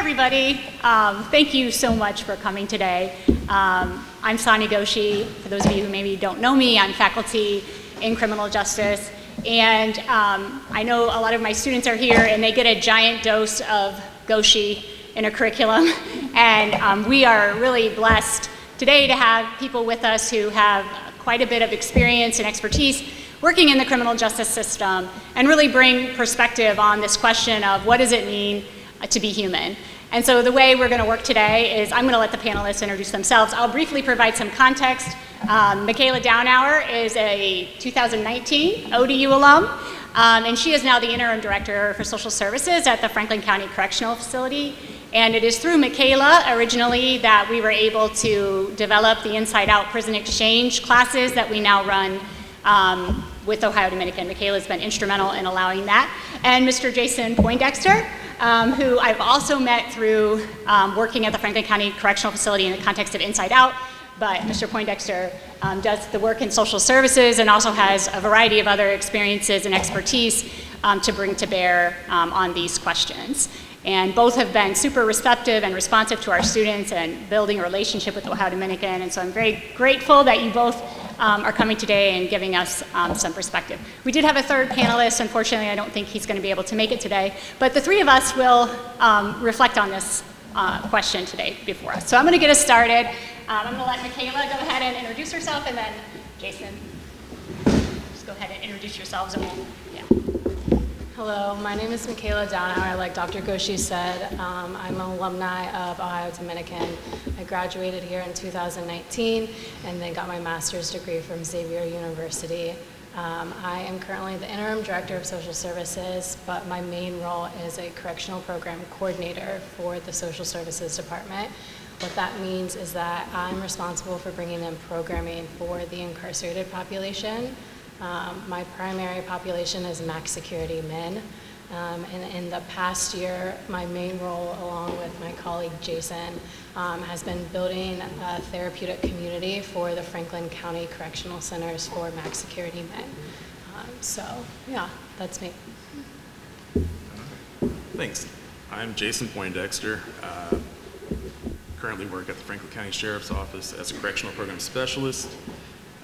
everybody. Thank you so much for coming today. I'm Sonya Goshe. For those of you who maybe don't know me, I'm faculty in criminal justice. And I know a lot of my students are here and they get a giant dose of Goshe in a curriculum. And we are really blessed today to have people with us who have quite a bit of experience and expertise working in the criminal justice system and really bring perspective on this question of what does it mean to be human. And so the way we're going to work today is I'm going to let the panelists introduce themselves. I'll briefly provide some context. Michaela Downhour is a 2019 ODU alum, and she is now the interim director for social services at the Franklin County Correctional Facility. And it is through Michaela originally that we were able to develop the Inside Out Prison Exchange classes that we now run with Ohio Dominican. Michaela's been instrumental in allowing that. And Mr. Jason Poindexter, who I've also met through working at the Franklin County Correctional Facility in the context of Inside Out, but Mr. Poindexter does the work in social services and also has a variety of other experiences and expertise to bring to bear on these questions. And both have been super receptive and responsive to our students and building a relationship with Ohio Dominican. And so I'm very grateful that you both are coming today and giving us some perspective. We did have a third panelist. Unfortunately, I don't think he's going to be able to make it today. But the three of us will reflect on this question today before us. So I'm going to get us started. I'm going to let Michaela go ahead and introduce herself, and then Jason, just go ahead and introduce yourselves. And we'll, yeah. Hello, my name is Michaela Downhour. Like Dr. Goshe said, I'm an alumni of Ohio Dominican. I graduated here in 2019 and then got my master's degree from Xavier University. I am currently the interim director of social services, but my main role is a correctional program coordinator for the social services department. What that means is that I'm responsible for bringing in programming for the incarcerated population. My primary population is max security men. And in the past year, my main role, along with my colleague Jason, has been building a therapeutic community for the Franklin County Correctional Centers for max security men. So, yeah, that's me. Thanks. I'm Jason Poindexter. Currently work at the Franklin County Sheriff's Office as a correctional program specialist.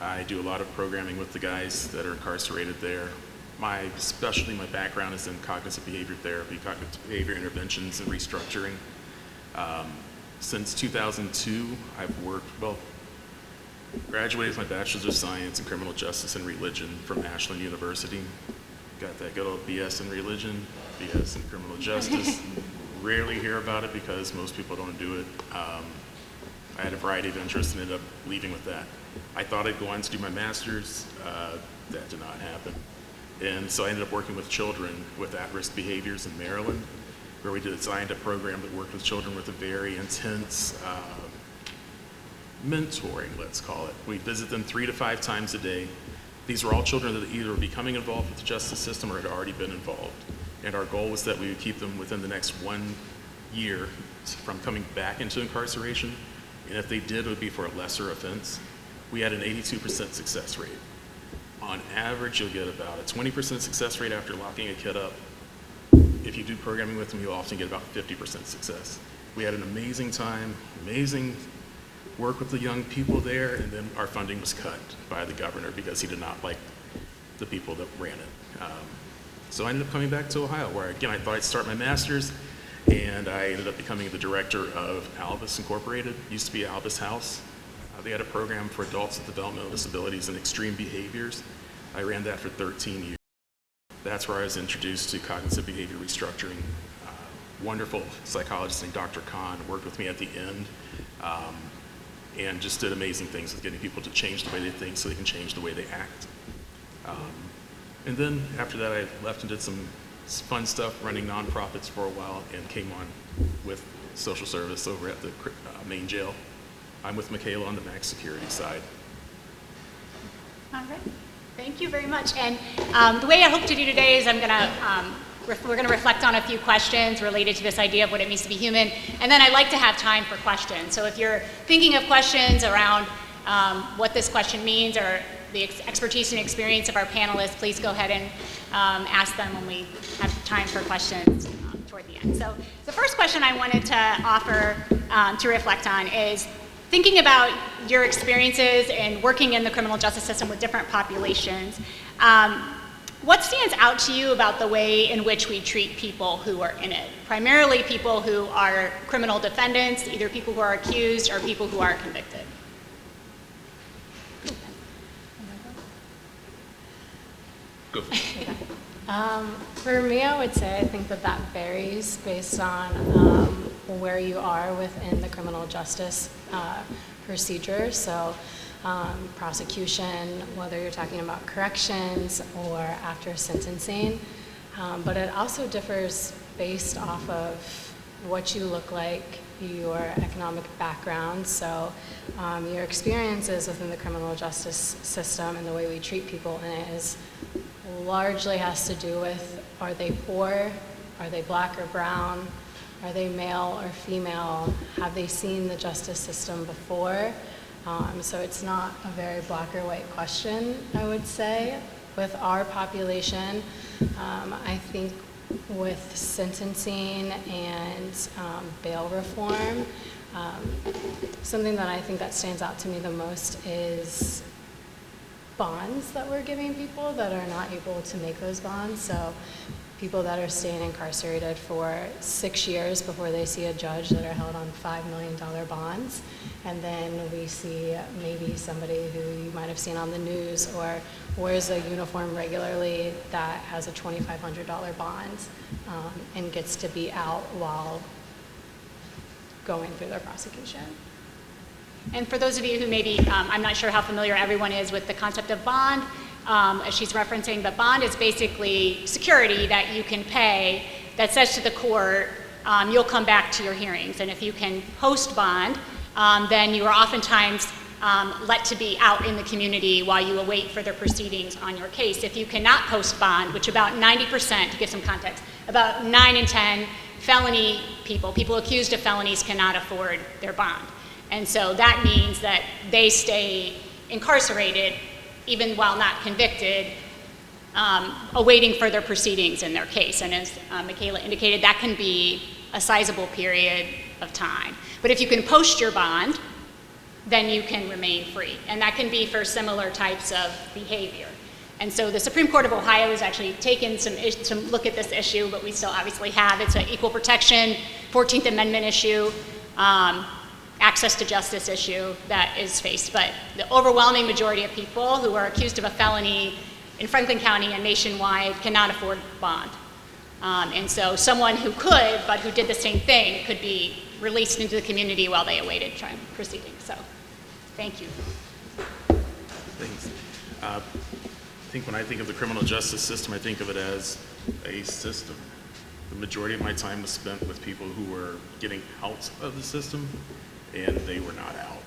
I do a lot of programming with the guys that are incarcerated there. My specialty, my background is in cognitive behavior therapy, cognitive behavior interventions, and restructuring. Since 2002, I've worked, graduated with my Bachelor's of Science in Criminal Justice and Religion from Ashland University. Got that good old BS in religion, BS in criminal justice. Rarely hear about it because most people don't do it. I had a variety of interests and ended up leaving with that. I thought I'd go on to do my master's. That did not happen. And so I ended up working with children with at-risk behaviors in Maryland, where we designed a program that worked with children with a very intense mentoring, let's call it. We visit them 3 to 5 times a day. These were all children that either were becoming involved with the justice system or had already been involved. And our goal was that we would keep them within the next 1 year from coming back into incarceration. And if they did, it would be for a lesser offense. We had an 82% success rate. On average, you'll get about a 20% success rate after locking a kid up. If you do programming with them, you'll often get about 50% success. We had an amazing time, amazing work with the young people there, and then our funding was cut by the governor because he did not like the people that ran it. So I ended up coming back to Ohio, where again, I thought I'd start my master's, and I ended up becoming the director of Albus Incorporated, used to be Albus House. They had a program for adults with developmental disabilities and extreme behaviors. I ran that for 13 years. That's where I was introduced to cognitive behavior restructuring. Wonderful psychologist named Dr. Khan worked with me at the end and just did amazing things with getting people to change the way they think so they can change the way they act. And then after that, I left and did some fun stuff running nonprofits for a while and came on with social service over at the main jail. I'm with Michaela on the max security side. All right. Thank you very much. And the way I hope to do today is we're going to reflect on a few questions related to this idea of what it means to be human. And then I'd like to have time for questions. So if you're thinking of questions around what this question means or the expertise and experience of our panelists, please go ahead and ask them when we have time for questions toward the end. So the first question I wanted to offer to reflect on is thinking about your experiences in working in the criminal justice system with different populations. What stands out to you about the way in which we treat people who are in it? Primarily people who are criminal defendants, either people who are accused or people who are convicted. Go for it. For me, I would say I think that varies based on where you are within the criminal justice procedure. So prosecution, whether you're talking about corrections or after sentencing. But it also differs based off of what you look like, your economic background. So your experiences within the criminal justice system and the way we treat people in it is largely has to do with, are they poor, are they black or brown, are they male or female, have they seen the justice system before? So it's not a very black or white question, I would say. With our population, I think with sentencing and bail reform, something that I think that stands out to me the most is bonds that we're giving people that are not able to make those bonds. So people that are staying incarcerated for 6 years before they see a judge that are held on $5 million bonds. And then we see maybe somebody who you might have seen on the news or wears a uniform regularly that has a $2,500 bond and gets to be out while going through their prosecution. And for those of you who maybe, I'm not sure how familiar everyone is with the concept of bond, as she's referencing, but bond is basically security that you can pay that says to the court, you'll come back to your hearings. And if you can post bond, then you are oftentimes let to be out in the community while you await further proceedings on your case. If you cannot post bond, which about 90%, to give some context, about 9 in 10 felony people accused of felonies cannot afford their bond. And so that means that they stay incarcerated even while not convicted, awaiting further proceedings in their case. And as Michaela indicated, that can be a sizable period of time. But if you can post your bond, then you can remain free. And that can be for similar types of behavior. And so the Supreme Court of Ohio has actually taken some look at this issue, but we still obviously have. It's an equal protection, 14th Amendment issue, access to justice issue that is faced. But the overwhelming majority of people who are accused of a felony in Franklin County and nationwide cannot afford bond. And so someone who could, but who did the same thing, could be released into the community while they awaited trial proceedings. So, thank you. Thanks. I think when I think of the criminal justice system, I think of it as a system. The majority of my time was spent with people who were getting out of the system, and they were not out.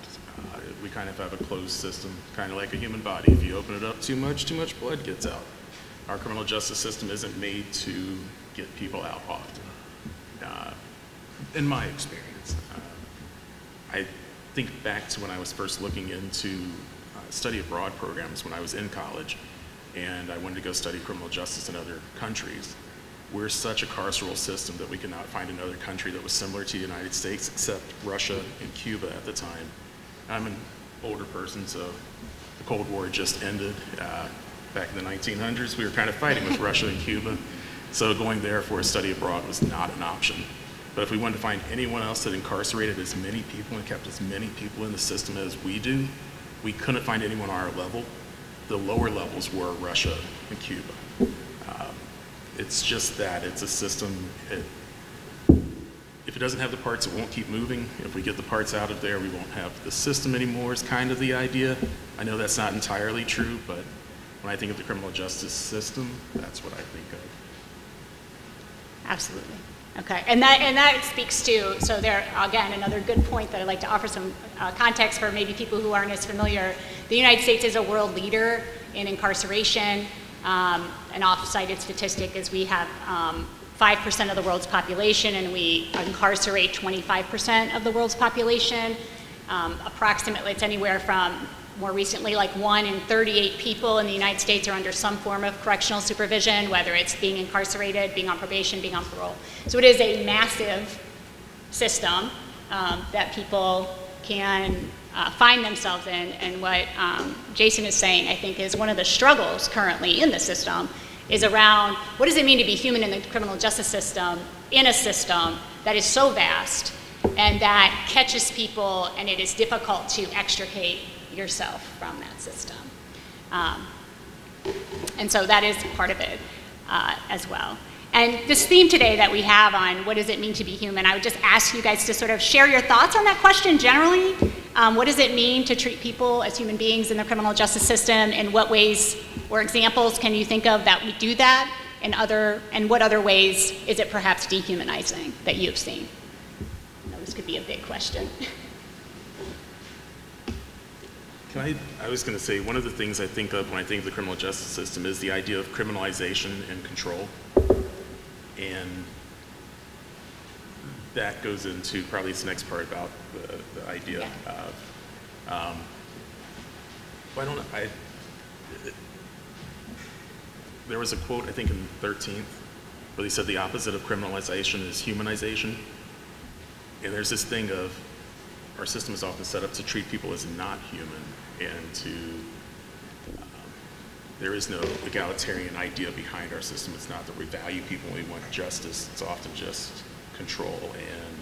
We kind of have a closed system, kind of like a human body. If you open it up too much blood gets out. Our criminal justice system isn't made to get people out often, in my experience. I think back to when I was first looking into study abroad programs when I was in college, and I wanted to go study criminal justice in other countries. We're such a carceral system that we could not find another country that was similar to the United States except Russia and Cuba at the time. I'm an older person, so the Cold War just ended. Back in the 1900s, we were kind of fighting with Russia and Cuba, so going there for a study abroad was not an option. But if we wanted to find anyone else that incarcerated as many people and kept as many people in the system as we do, we couldn't find anyone on our level. The lower levels were Russia and Cuba. It's just that, it's a system. If it doesn't have the parts, it won't keep moving. If we get the parts out of there, we won't have the system anymore, is kind of the idea. I know that's not entirely true, but when I think of the criminal justice system, that's what I think of. Absolutely. Okay, and that speaks to, so there, again, another good point that I'd like to offer some context for maybe people who aren't as familiar. The United States is a world leader in incarceration. An oft-cited statistic is we have 5% of the world's population, and we incarcerate 25% of the world's population. Approximately, it's anywhere from more recently, like 1 in 38 people in the United States are under some form of correctional supervision, whether it's being incarcerated, being on probation, being on parole. So it is a massive system that people can find themselves in. And what Jason is saying, I think, is one of the struggles currently in the system is around what does it mean to be human in the criminal justice system, in a system that is so vast and that catches people, and it is difficult to extricate yourself from that system. And so that is part of it as well. And this theme today that we have on what does it mean to be human, I would just ask you guys to sort of share your thoughts on that question generally. What does it mean to treat people as human beings in the criminal justice system? In what ways or examples can you think of that we do that? And what other ways is it perhaps dehumanizing that you've seen? I know this could be a big question. I was going to say, one of the things I think of when I think of the criminal justice system is the idea of criminalization and control. And that goes into probably this next part about the idea of, there was a quote, I think in 13th, where they said the opposite of criminalization is humanization. And there's this thing of, our system is often set up to treat people as not human, and to, there is no egalitarian idea behind our system. It's not that we value people and we want justice. It's often just control and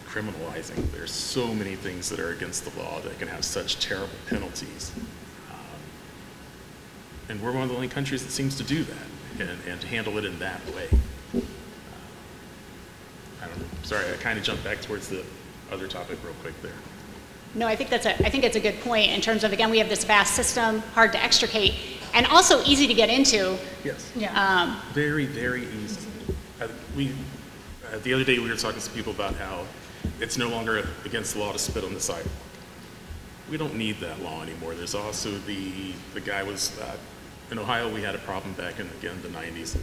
criminalizing. There's so many things that are against the law that can have such terrible penalties. And we're one of the only countries that seems to do that and to handle it in that way. I don't know. Sorry, I kind of jumped back towards the other topic real quick there. No, I think it's a good point in terms of, again, we have this vast system, hard to extricate, and also easy to get into. Yes. Yeah. Very, very easy. The other day we were talking to people about how it's no longer against the law to spit on the sidewalk. We don't need that law anymore. There's also the guy was, in Ohio we had a problem back in, again, the 90s.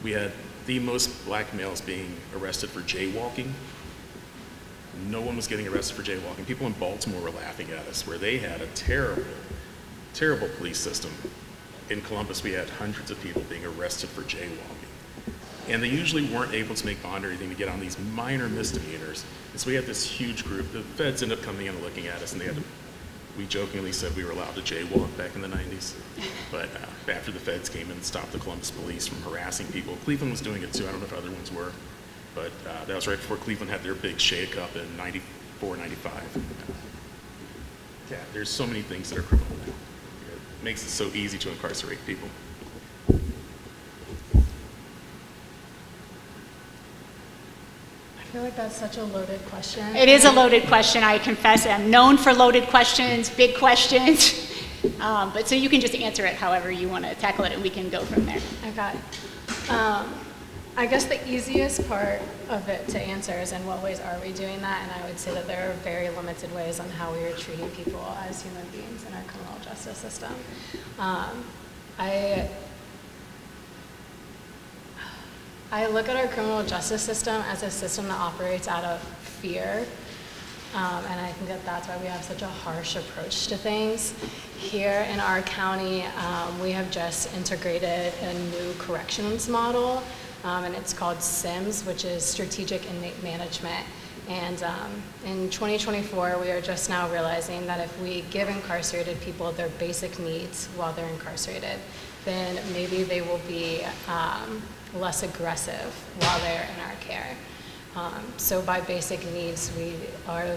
We had the most black males being arrested for jaywalking. No one was getting arrested for jaywalking. People in Baltimore were laughing at us, where they had a terrible, terrible police system. In Columbus, we had hundreds of people being arrested for jaywalking. And they usually weren't able to make bond or anything to get on these minor misdemeanors. And so we had this huge group. The feds ended up coming in and looking at us, and we jokingly said we were allowed to jaywalk back in the 90s. But after the feds came in and stopped the Columbus police from harassing people, Cleveland was doing it too. I don't know if other ones were. But that was right before Cleveland had their big shake-up in 94, 95. Yeah, there's so many things that are criminal now. It makes it so easy to incarcerate people. I feel like that's such a loaded question. It is a loaded question, I confess. I'm known for loaded questions, big questions. But so you can just answer it however you want to tackle it, and we can go from there. Okay. I guess the easiest part of it to answer is in what ways are we doing that, and I would say that there are very limited ways on how we are treating people as human beings in our criminal justice system. I look at our criminal justice system as a system that operates out of fear, and I think that that's why we have such a harsh approach to things. Here in our county, we have just integrated a new corrections model. And it's called SIMS, which is Strategic Inmate Management. And in 2024, we are just now realizing that if we give incarcerated people their basic needs while they're incarcerated, then maybe they will be less aggressive while they're in our care. So by basic needs, we are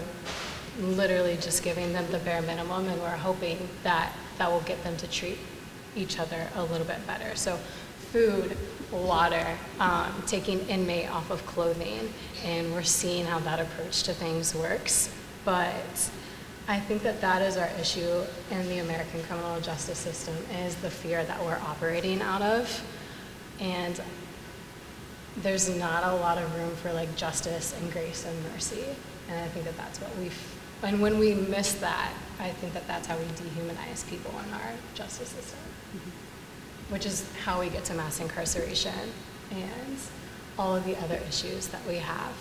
literally just giving them the bare minimum, and we're hoping that that will get them to treat each other a little bit better. So food, water, taking inmate off of clothing, and we're seeing how that approach to things works. But I think that that is our issue in the American criminal justice system, is the fear that we're operating out of. And there's not a lot of room for like justice and grace and mercy. And I think that that's what and when we miss that, I think that that's how we dehumanize people in our justice system. Which is how we get to mass incarceration and all of the other issues that we have.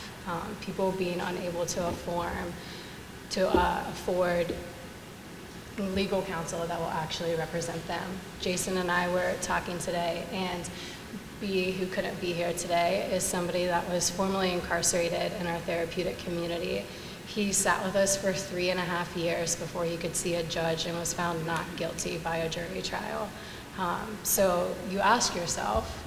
People being unable to afford legal counsel that will actually represent them. Jason and I were talking today, and B, who couldn't be here today, is somebody that was formerly incarcerated in our therapeutic community. He sat with us for 3.5 years before he could see a judge and was found not guilty by a jury trial. So you ask yourself,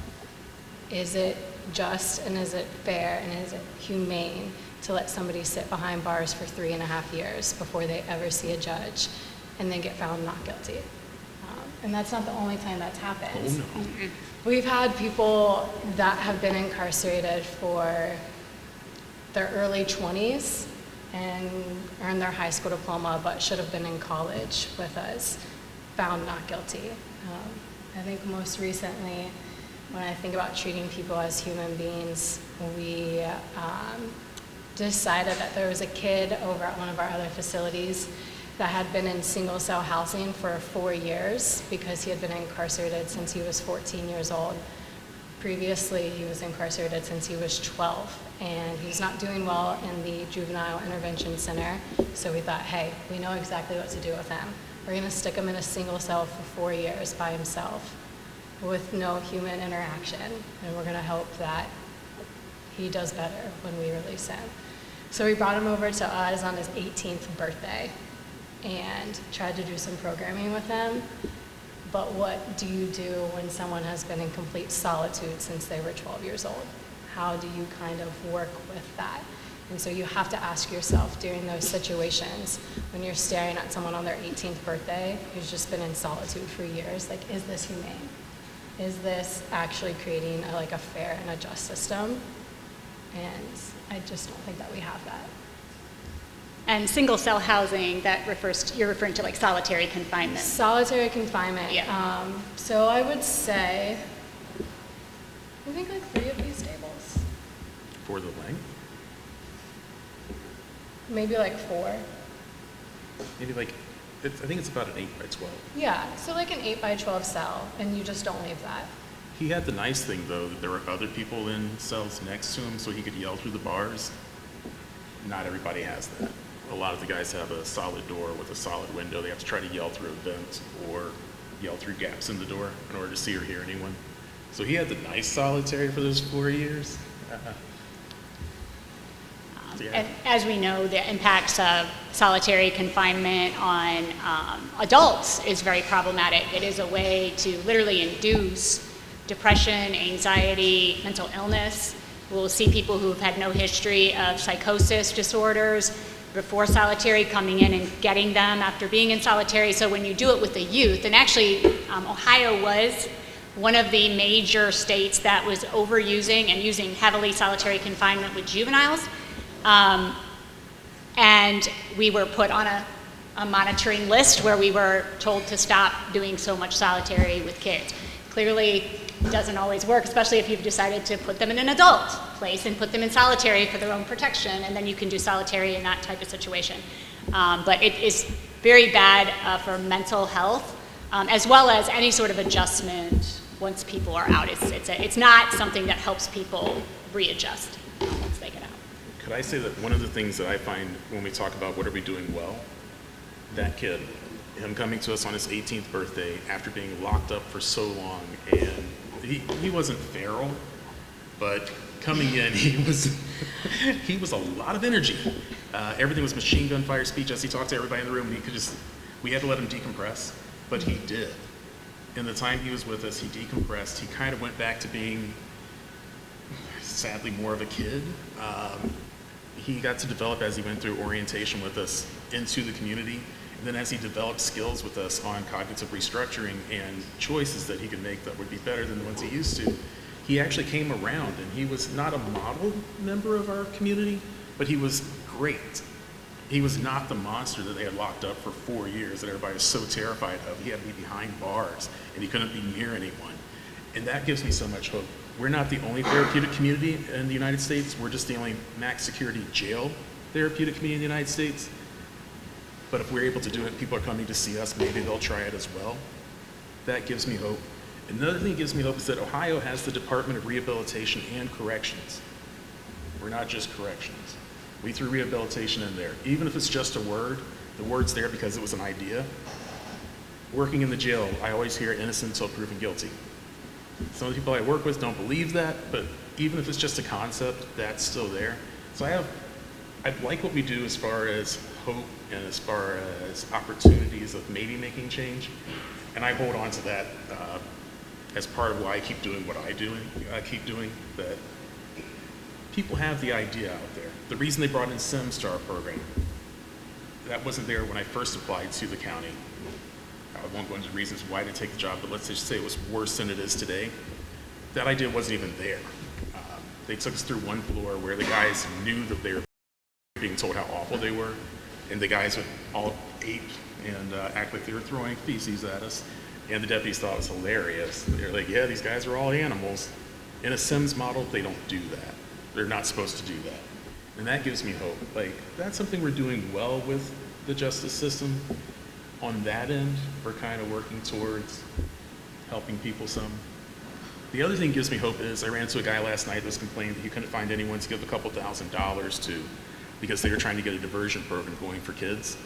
is it just and is it fair and is it humane to let somebody sit behind bars for 3.5 years before they ever see a judge and then get found not guilty? And that's not the only time that's happened. Oh, no. We've had people that have been incarcerated for their early 20s and earned their high school diploma but should have been in college with us, found not guilty. I think most recently, when I think about treating people as human beings, we decided that there was a kid over at one of our other facilities that had been in single cell housing for 4 years because he had been incarcerated since he was 14 years old. Previously, he was incarcerated since he was 12, and he's not doing well in the Juvenile Intervention Center, so we thought, hey, we know exactly what to do with him. We're gonna stick him in a single cell for 4 years by himself with no human interaction, and we're gonna hope that he does better when we release him. So we brought him over to us on his 18th birthday and tried to do some programming with him. But what do you do when someone has been in complete solitude since they were 12 years old? How do you kind of work with that? And so you have to ask yourself during those situations, when you're staring at someone on their 18th birthday who's just been in solitude for years, like, is this humane? Is this actually creating a fair and a just system? And I just don't think that we have that. And single cell housing, you're referring to like solitary confinement. Solitary confinement. Yeah. So I would say, I think like 3 of these tables. For the length? Maybe like 4. Maybe I think it's about an 8 by 12. Yeah, so like an 8 by 12 cell, and you just don't leave that. He had the nice thing, though, that there were other people in cells next to him, so he could yell through the bars. Not everybody has that. A lot of the guys have a solid door with a solid window. They have to try to yell through a vent or yell through gaps in the door in order to see or hear anyone. So he had the nice solitary for those 4 years. Yeah. And as we know, the impacts of solitary confinement on adults is very problematic. It is a way to literally induce depression, anxiety, mental illness. We'll see people who've had no history of psychosis disorders before solitary coming in and getting them after being in solitary. So when you do it with the youth, and actually Ohio was one of the major states that was overusing and using heavily solitary confinement with juveniles. And we were put on a monitoring list where we were told to stop doing so much solitary with kids. Clearly, it doesn't always work, especially if you've decided to put them in an adult place and put them in solitary for their own protection, and then you can do solitary in that type of situation. But it is very bad for mental health, as well as any sort of adjustment once people are out. It's not something that helps people readjust once they get out. Could I say that one of the things that I find when we talk about what are we doing well, that kid, him coming to us on his 18th birthday after being locked up for so long, and he wasn't feral, but coming in, he was a lot of energy. Everything was machine gun fire speech as he talked to everybody in the room. We had to let him decompress, but he did. In the time he was with us, he decompressed. He kind of went back to being, sadly, more of a kid. He got to develop as he went through orientation with us into the community. And then as he developed skills with us on cognitive restructuring and choices that he could make that would be better than the ones he used to, he actually came around, and he was not a model member of our community, but he was great. He was not the monster that they had locked up for 4 years that everybody was so terrified of. He had to be behind bars, and he couldn't be near anyone. And that gives me so much hope. We're not the only therapeutic community in the United States. We're just the only max security jail therapeutic community in the United States. But if we're able to do it, people are coming to see us, maybe they'll try it as well. That gives me hope. Another thing that gives me hope is that Ohio has the Department of Rehabilitation and Corrections. We're not just corrections. We threw rehabilitation in there. Even if it's just a word, the word's there because it was an idea. Working in the jail, I always hear innocent until proven guilty. Some of the people I work with don't believe that, but even if it's just a concept, that's still there. So I like what we do as far as hope and as far as opportunities of maybe making change. And I hold on to that as part of why I keep doing what I keep doing, that people have the idea out there. The reason they brought in SIMS to our program, that wasn't there when I first applied to the county. I won't go into the reasons why I didn't take the job, but let's just say it was worse than it is today. That idea wasn't even there. They took us through one floor where the guys knew that they were being told how awful they were, and the guys would all ape and act like they were throwing feces at us, and the deputies thought it was hilarious. They're like, yeah, these guys are all animals. In a SIMS model, they don't do that. They're not supposed to do that. And that gives me hope. Like, that's something we're doing well with the justice system. On that end, we're kind of working towards helping people some. The other thing that gives me hope is I ran into a guy last night that was complaining that he couldn't find anyone to give a couple $1,000s to because they were trying to get a diversion program going for kids.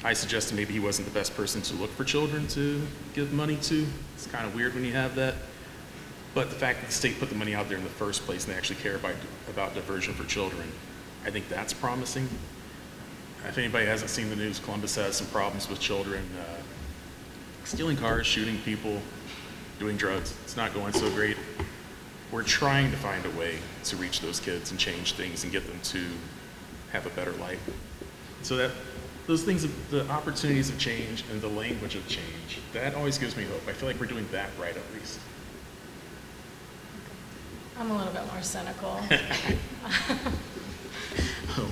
I suggested maybe he wasn't the best person to look for children to give money to. It's kind of weird when you have that. But the fact that the state put the money out there in the first place and they actually care about diversion for children, I think that's promising. If anybody hasn't seen the news, Columbus has some problems with children stealing cars, shooting people, doing drugs. It's not going so great. We're trying to find a way to reach those kids and change things and get them to have a better life. So that those things, the opportunities of change and the language of change, that always gives me hope. I feel like we're doing that right at least. I'm a little bit more cynical.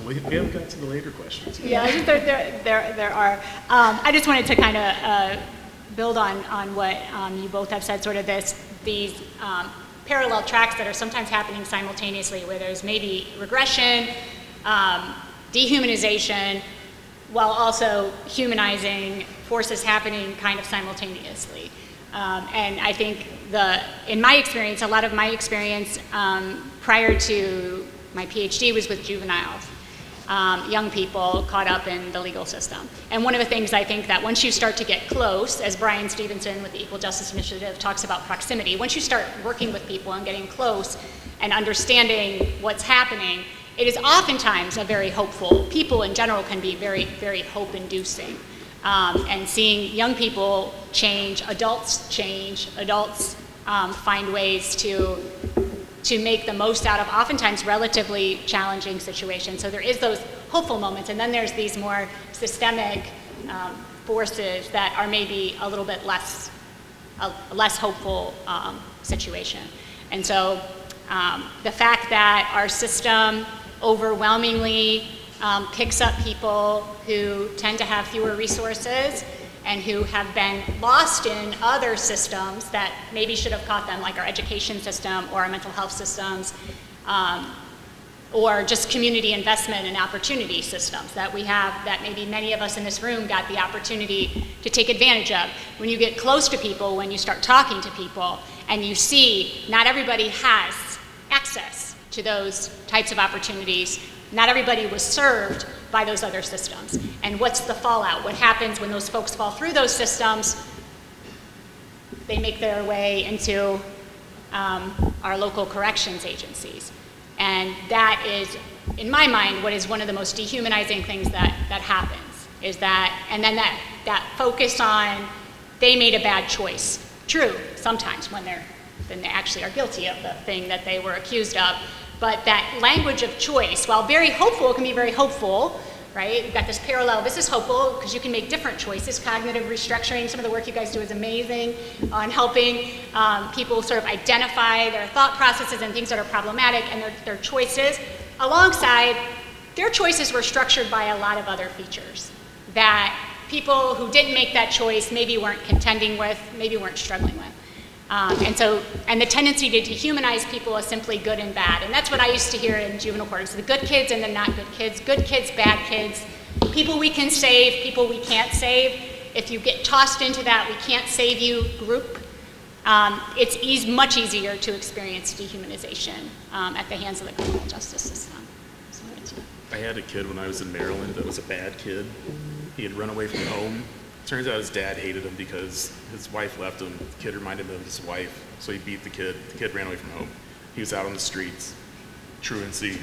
We haven't got to the later questions yet. Yeah, I think there are. I just wanted to kind of build on what you both have said, sort of these parallel tracks that are sometimes happening simultaneously, where there's maybe regression, dehumanization, while also humanizing forces happening kind of simultaneously. And I think in my experience, a lot of my experience prior to my Ph.D. was with juveniles, young people caught up in the legal system. And one of the things I think that once you start to get close, as Brian Stevenson with the Equal Justice Initiative talks about proximity, once you start working with people and getting close and understanding what's happening, it is oftentimes a very hopeful. People in general can be very, very hope-inducing. And seeing young people change, adults find ways to make the most out of oftentimes relatively challenging situations. So there is those hopeful moments, and then there's these more systemic forces that are maybe a little bit less hopeful situation. And so the fact that our system overwhelmingly picks up people who tend to have fewer resources and who have been lost in other systems that maybe should have caught them, like our education system or our mental health systems, or just community investment and opportunity systems that we have that maybe many of us in this room got the opportunity to take advantage of. When you get close to people, when you start talking to people, and you see not everybody has access to those types of opportunities, not everybody was served by those other systems. And what's the fallout? What happens when those folks fall through those systems? They make their way into our local corrections agencies. And that is, in my mind, what is one of the most dehumanizing things that happens, is that, and then that focus on they made a bad choice. True, sometimes when they actually are guilty of the thing that they were accused of. But that language of choice, while very hopeful, it can be very hopeful, right? You've got this parallel. This is hopeful because you can make different choices. Cognitive restructuring, some of the work you guys do is amazing on helping people sort of identify their thought processes and things that are problematic and their choices. Alongside, their choices were structured by a lot of other features that people who didn't make that choice maybe weren't contending with, maybe weren't struggling with. And the tendency to dehumanize people as simply good and bad. And that's what I used to hear in juvenile court. So the good kids and the not good kids, bad kids, people we can save, people we can't save. If you get tossed into that we can't save you group, it's much easier to experience dehumanization at the hands of the criminal justice system. I had a kid when I was in Maryland that was a bad kid. He had run away from home. Turns out his dad hated him because his wife left him. The kid reminded him of his wife, so he beat the kid. The kid ran away from home. He was out on the streets, truancy,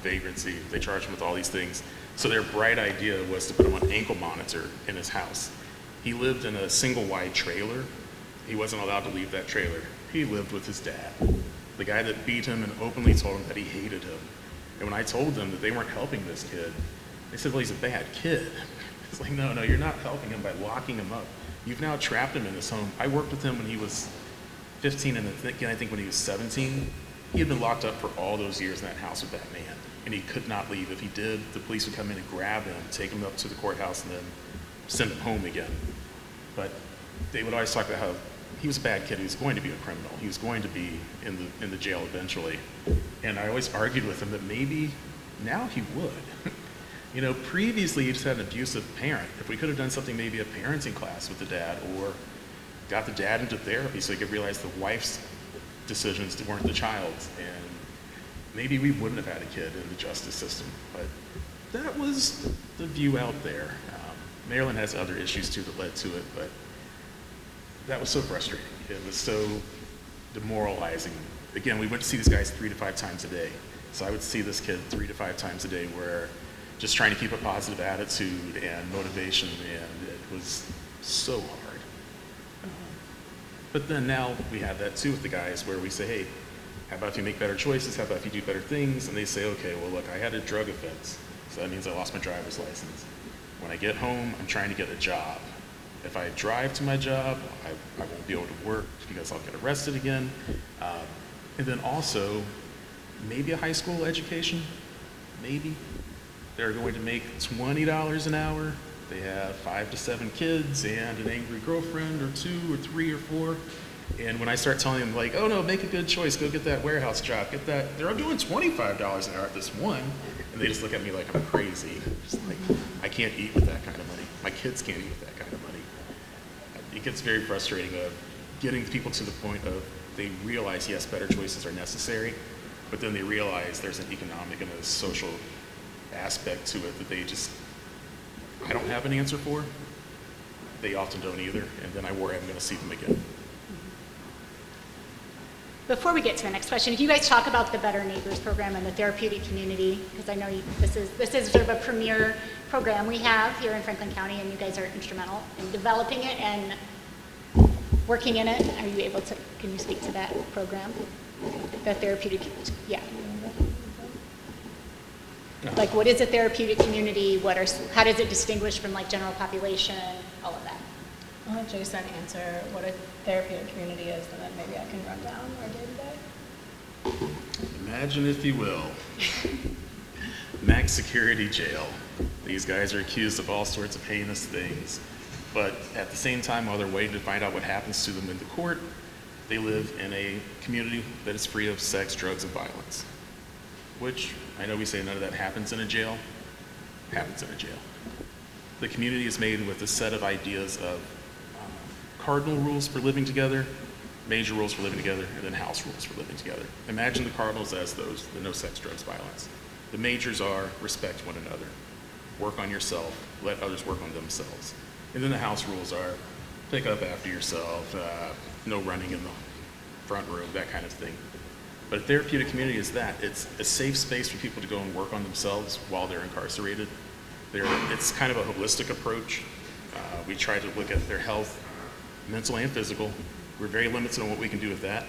vagrancy. They charged him with all these things. So their bright idea was to put him on ankle monitor in his house. He lived in a single-wide trailer. He wasn't allowed to leave that trailer. He lived with his dad, the guy that beat him and openly told him that he hated him. And when I told them that they weren't helping this kid, they said, well, he's a bad kid. It's like, no, you're not helping him by locking him up. You've now trapped him in his home. I worked with him when he was 15, and I think when he was 17, he had been locked up for all those years in that house with that man, and he could not leave. If he did, the police would come in and grab him, take him up to the courthouse, and then send him home again. But they would always talk about how he was a bad kid. He was going to be a criminal. He was going to be in the jail eventually. And I always argued with him that maybe now he would. You know, previously he just had an abusive parent. If we could have done something, maybe a parenting class with the dad, or got the dad into therapy so he could realize the wife's decisions weren't the child's, and maybe we wouldn't have had a kid in the justice system. But that was the view out there. Maryland has other issues too that led to it, but that was so frustrating. It was so demoralizing. Again, we went to see these guys 3 to 5 times a day. So I would see this kid 3 to 5 times a day, where just trying to keep a positive attitude and motivation, and it was so hard. But then now we have that too with the guys, where we say, hey, how about if you make better choices? How about if you do better things? And they say, okay, well, look, I had a drug offense, so that means I lost my driver's license. When I get home, I'm trying to get a job. If I drive to my job, I won't be able to work because I'll get arrested again. And then also, maybe a high school education, maybe. They're going to make $20 an hour. They have 5 to 7 kids and an angry girlfriend, or 2 or 3 or 4. And when I start telling them, like, oh no, make a good choice, go get that warehouse job, get that, they're doing $25 an hour at this one. And they just look at me like I'm crazy. Just like, I can't eat with that kind of money. My kids can't eat with that kind of money. It gets very frustrating of getting people to the point of they realize, yes, better choices are necessary, but then they realize there's an economic and a social aspect to it that I don't have an answer for. They often don't either, and then I worry I'm going to see them again. Before we get to the next question, if you guys talk about the Better Neighbors program and the therapeutic community, because I know this is sort of a premier program we have here in Franklin County, and you guys are instrumental in developing it and working in it. Are you able to, can you speak to that program? The therapeutic, yeah. Like, what is a therapeutic community? How does it distinguish from like general population, all of that? I'll let Jason answer what a therapeutic community is, and then maybe I can run down our day-to-day. Imagine, if you will, max security jail. These guys are accused of all sorts of heinous things, but at the same time, while they're waiting to find out what happens to them in the court, they live in a community that is free of sex, drugs, and violence. Which, I know we say none of that happens in a jail, happens in a jail. The community is made with a set of ideas of cardinal rules for living together, major rules for living together, and then house rules for living together. Imagine the cardinals as those, the no sex, drugs, violence. The majors are respect one another, work on yourself, let others work on themselves. And then the house rules are pick up after yourself, no running in the front room, that kind of thing. But a therapeutic community is that. It's a safe space for people to go and work on themselves while they're incarcerated. It's kind of a holistic approach. We try to look at their health, mental and physical. We're very limited on what we can do with that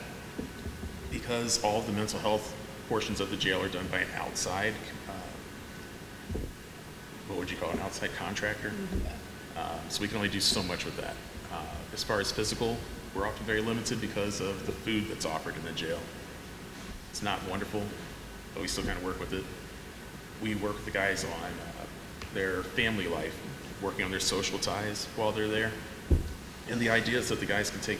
because all of the mental health portions of the jail are done by an outside, what would you call an outside contractor? So we can only do so much with that. As far as physical, we're often very limited because of the food that's offered in the jail. It's not wonderful, but we still kind of work with it. We work with the guys on their family life, working on their social ties while they're there. And the idea is that the guys can take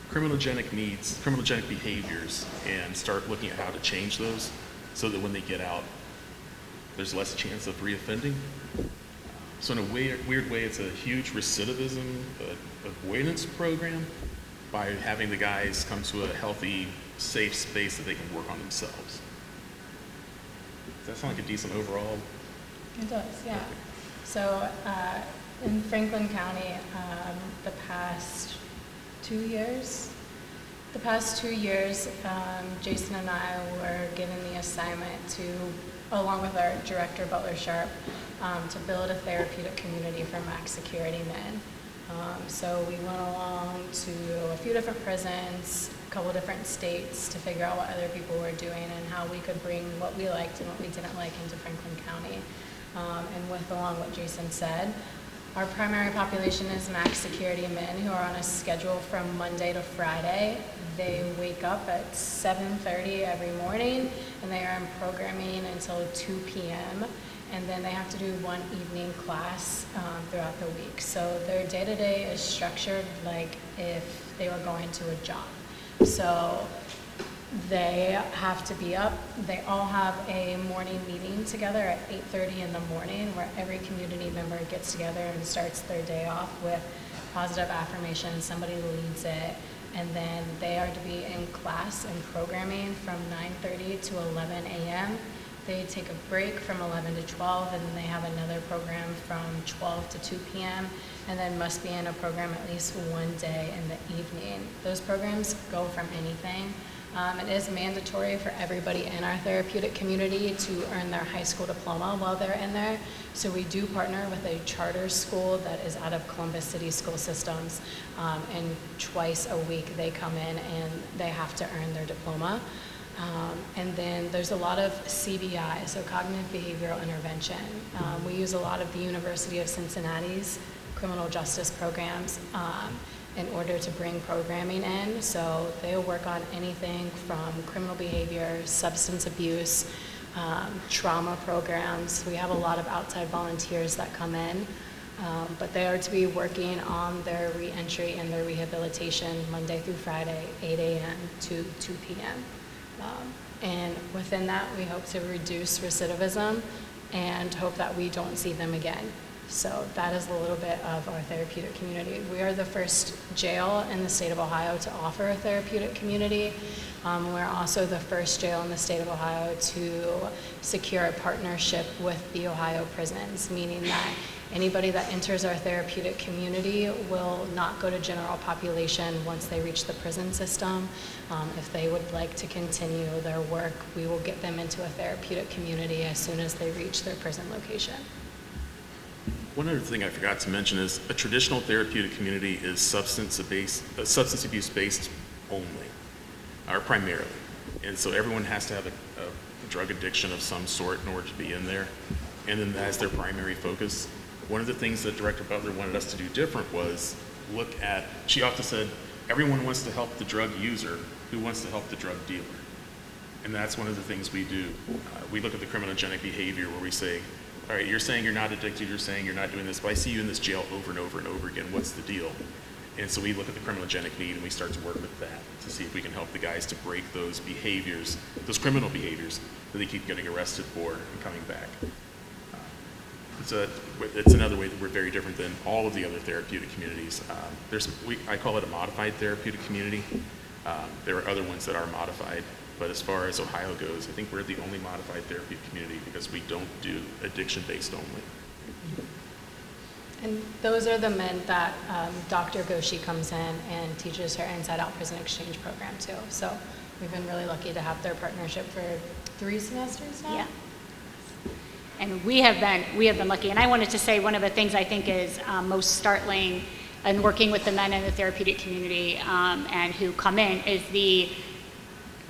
criminogenic needs, criminogenic behaviors, and start looking at how to change those so that when they get out, there's less chance of reoffending. So in a weird way, it's a huge recidivism avoidance program by having the guys come to a healthy, safe space that they can work on themselves. Does that sound like a decent overall? It does, yeah. So In Franklin County, the past 2 years, Jason and I were given the assignment to, along with our director, Butler Sharp, to build a therapeutic community for max security men. So we went along to a few different prisons, a couple different states to figure out what other people were doing and how we could bring what we liked and what we didn't like into Franklin County. And with along what Jason said, our primary population is max security men who are on a schedule from Monday to Friday. They wake up at 7:30 every morning and they are in programming until 2 p.m. and then they have to do one evening class throughout the week. So their day-to-day is structured like if they were going to a job. So they have to be up. They all have a morning meeting together at 8:30 in the morning where every community member gets together and starts their day off with positive affirmations. Somebody leads it. And then they are to be in class and programming from 9:30 to 11 a.m. They take a break from 11 to 12, and then they have another program from 12 to 2 p.m., and then must be in a program at least one day in the evening. Those programs go from anything. It is mandatory for everybody in our therapeutic community to earn their high school diploma while they're in there. So we do partner with a charter school that is out of Columbus City School Systems, and twice a week they come in and they have to earn their diploma. And then there's a lot of CBI, so cognitive behavioral intervention. We use a lot of the University of Cincinnati's criminal justice programs in order to bring programming in. So they'll work on anything from criminal behavior, substance abuse, trauma programs. We have a lot of outside volunteers that come in, but they are to be working on their reentry and their rehabilitation Monday through Friday, 8 a.m. to 2 p.m. And within that, we hope to reduce recidivism and hope that we don't see them again. So that is a little bit of our therapeutic community. We are the first jail in the state of Ohio to offer a therapeutic community. We're also the first jail in the state of Ohio to secure a partnership with the Ohio prisons, meaning that anybody that enters our therapeutic community will not go to general population once they reach the prison system. If they would like to continue their work, we will get them into a therapeutic community as soon as they reach their prison location. One other thing I forgot to mention is a traditional therapeutic community is substance abuse based only, or primarily. And so everyone has to have a drug addiction of some sort in order to be in there. And then that's their primary focus. One of the things that Director Butler wanted us to do different was look at, she often said, everyone wants to help the drug user, who wants to help the drug dealer? And that's one of the things we do. We look at the criminogenic behavior where we say, all right, you're saying you're not addicted, you're saying you're not doing this, but I see you in this jail over and over and over again. What's the deal? And so we look at the criminogenic need and we start to work with that to see if we can help the guys to break those behaviors, those criminal behaviors that they keep getting arrested for and coming back. It's another way that we're very different than all of the other therapeutic communities. I call it a modified therapeutic community. There are other ones that are modified. But as far as Ohio goes, I think we're the only modified therapy community because we don't do addiction-based only. And those are the men that Dr. Goshe comes in and teaches her Inside Out Prison Exchange program too. So we've been really lucky to have their partnership for 3 semesters now. Yeah. And we have been lucky. And I wanted to say one of the things I think is most startling in working with the men in the therapeutic community and who come in is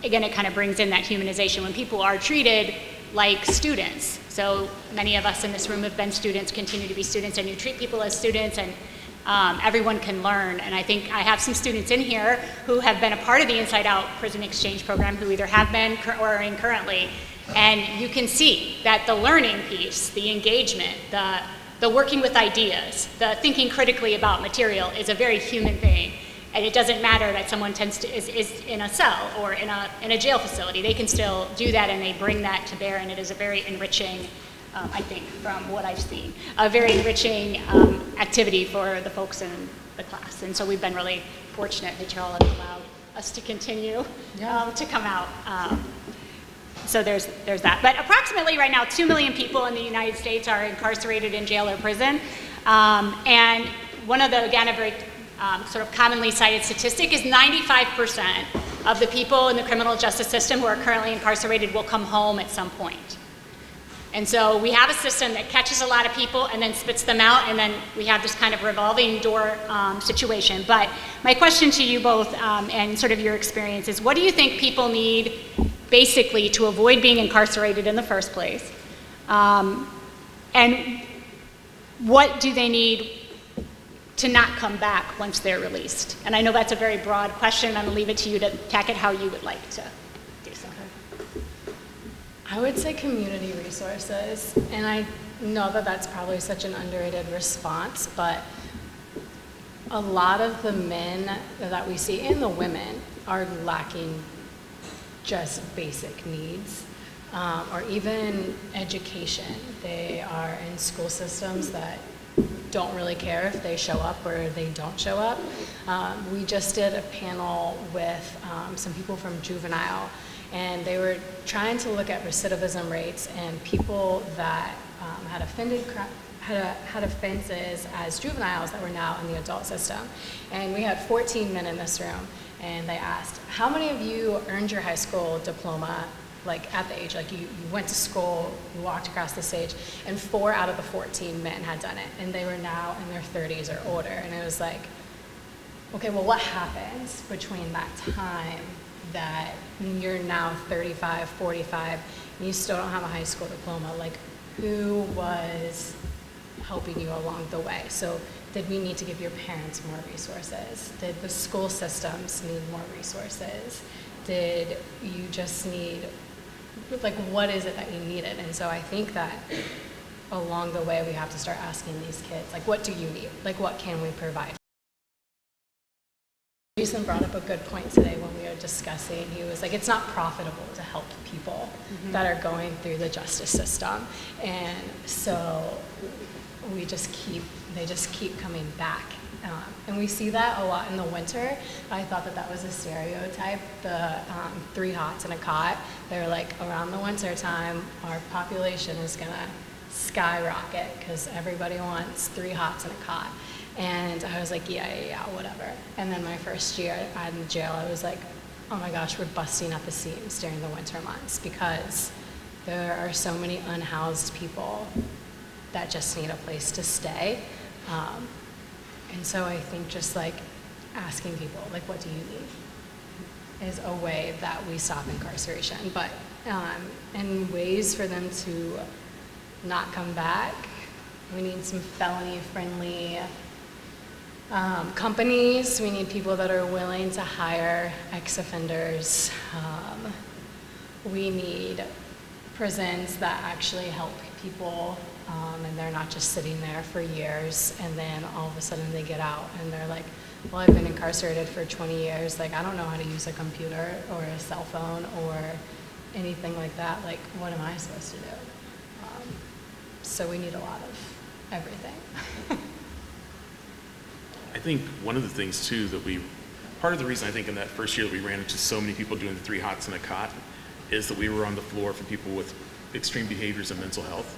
again, it kind of brings in that humanization when people are treated like students. So many of us in this room have been students, continue to be students, and you treat people as students, and everyone can learn. And I think I have some students in here who have been a part of the Inside Out Prison Exchange program who either have been or are in currently. And you can see that the learning piece, the engagement, the working with ideas, the thinking critically about material is a very human thing. And it doesn't matter that someone is in a cell or in a jail facility. They can still do that, and they bring that to bear, and it is a very enriching, I think, from what I've seen, a very enriching activity for the folks in the class. And so we've been really fortunate that you all have allowed us to continue to come out. So there's that. But approximately right now, 2 million people in the United States are incarcerated in jail or prison. And one of the, again, a very sort of commonly cited statistic is 95% of the people in the criminal justice system who are currently incarcerated will come home at some point. And so we have a system that catches a lot of people and then spits them out, and then we have this kind of revolving door situation. But my question to you both, and sort of your experience, is what do you think people need basically to avoid being incarcerated in the first place? And what do they need to not come back once they're released? And I know that's a very broad question. I'm going to leave it to you to tack it how you would like to do so. I would say community resources, and I know that that's probably such an underrated response, but a lot of the men that we see and the women are lacking just basic needs, or even education. They are in school systems that don't really care if they show up or they don't show up. We just did a panel with some people from juvenile, and they were trying to look at recidivism rates and people that had offenses as juveniles that were now in the adult system. And we had 14 men in this room, and they asked, how many of you earned your high school diploma like at the age, like you went to school, you walked across the stage, and 4 out of the 14 men had done it, and they were now in their 30s or older. And it was like, okay, well, what happens between that time that you're now 35, 45, and you still don't have a high school diploma? Like, who was helping you along the way? So did we need to give your parents more resources? Did the school systems need more resources? Did you just need, like, what is it that you needed? And so I think that along the way we have to start asking these kids, like, what do you need? Like, what can we provide? Jason brought up a good point today when we were discussing. He was like, it's not profitable to help people that are going through the justice system. And so they just keep coming back. And we see that a lot in the winter. I thought that was a stereotype, the 3 hots and a cot. They're like, around the winter time, our population is gonna skyrocket because everybody wants 3 hots and a cot. And I was like, yeah, whatever. And then my first year in jail, I was like, oh my gosh, we're busting at the seams during the winter months because there are so many unhoused people that just need a place to stay. And so I think just like asking people, like, what do you need, is a way that we stop incarceration. But and ways for them to not come back, we need some felony-friendly companies. We need people that are willing to hire ex-offenders. We need prisons that actually help people, and they're not just sitting there for years and then all of a sudden they get out and they're like, well, I've been incarcerated for 20 years. Like, I don't know how to use a computer or a cell phone or anything like that. Like, what am I supposed to do? So we need a lot of everything. I think one of the things too part of the reason I think in that first year that we ran into so many people doing the 3 hots and a cot is that we were on the floor for people with extreme behaviors and mental health.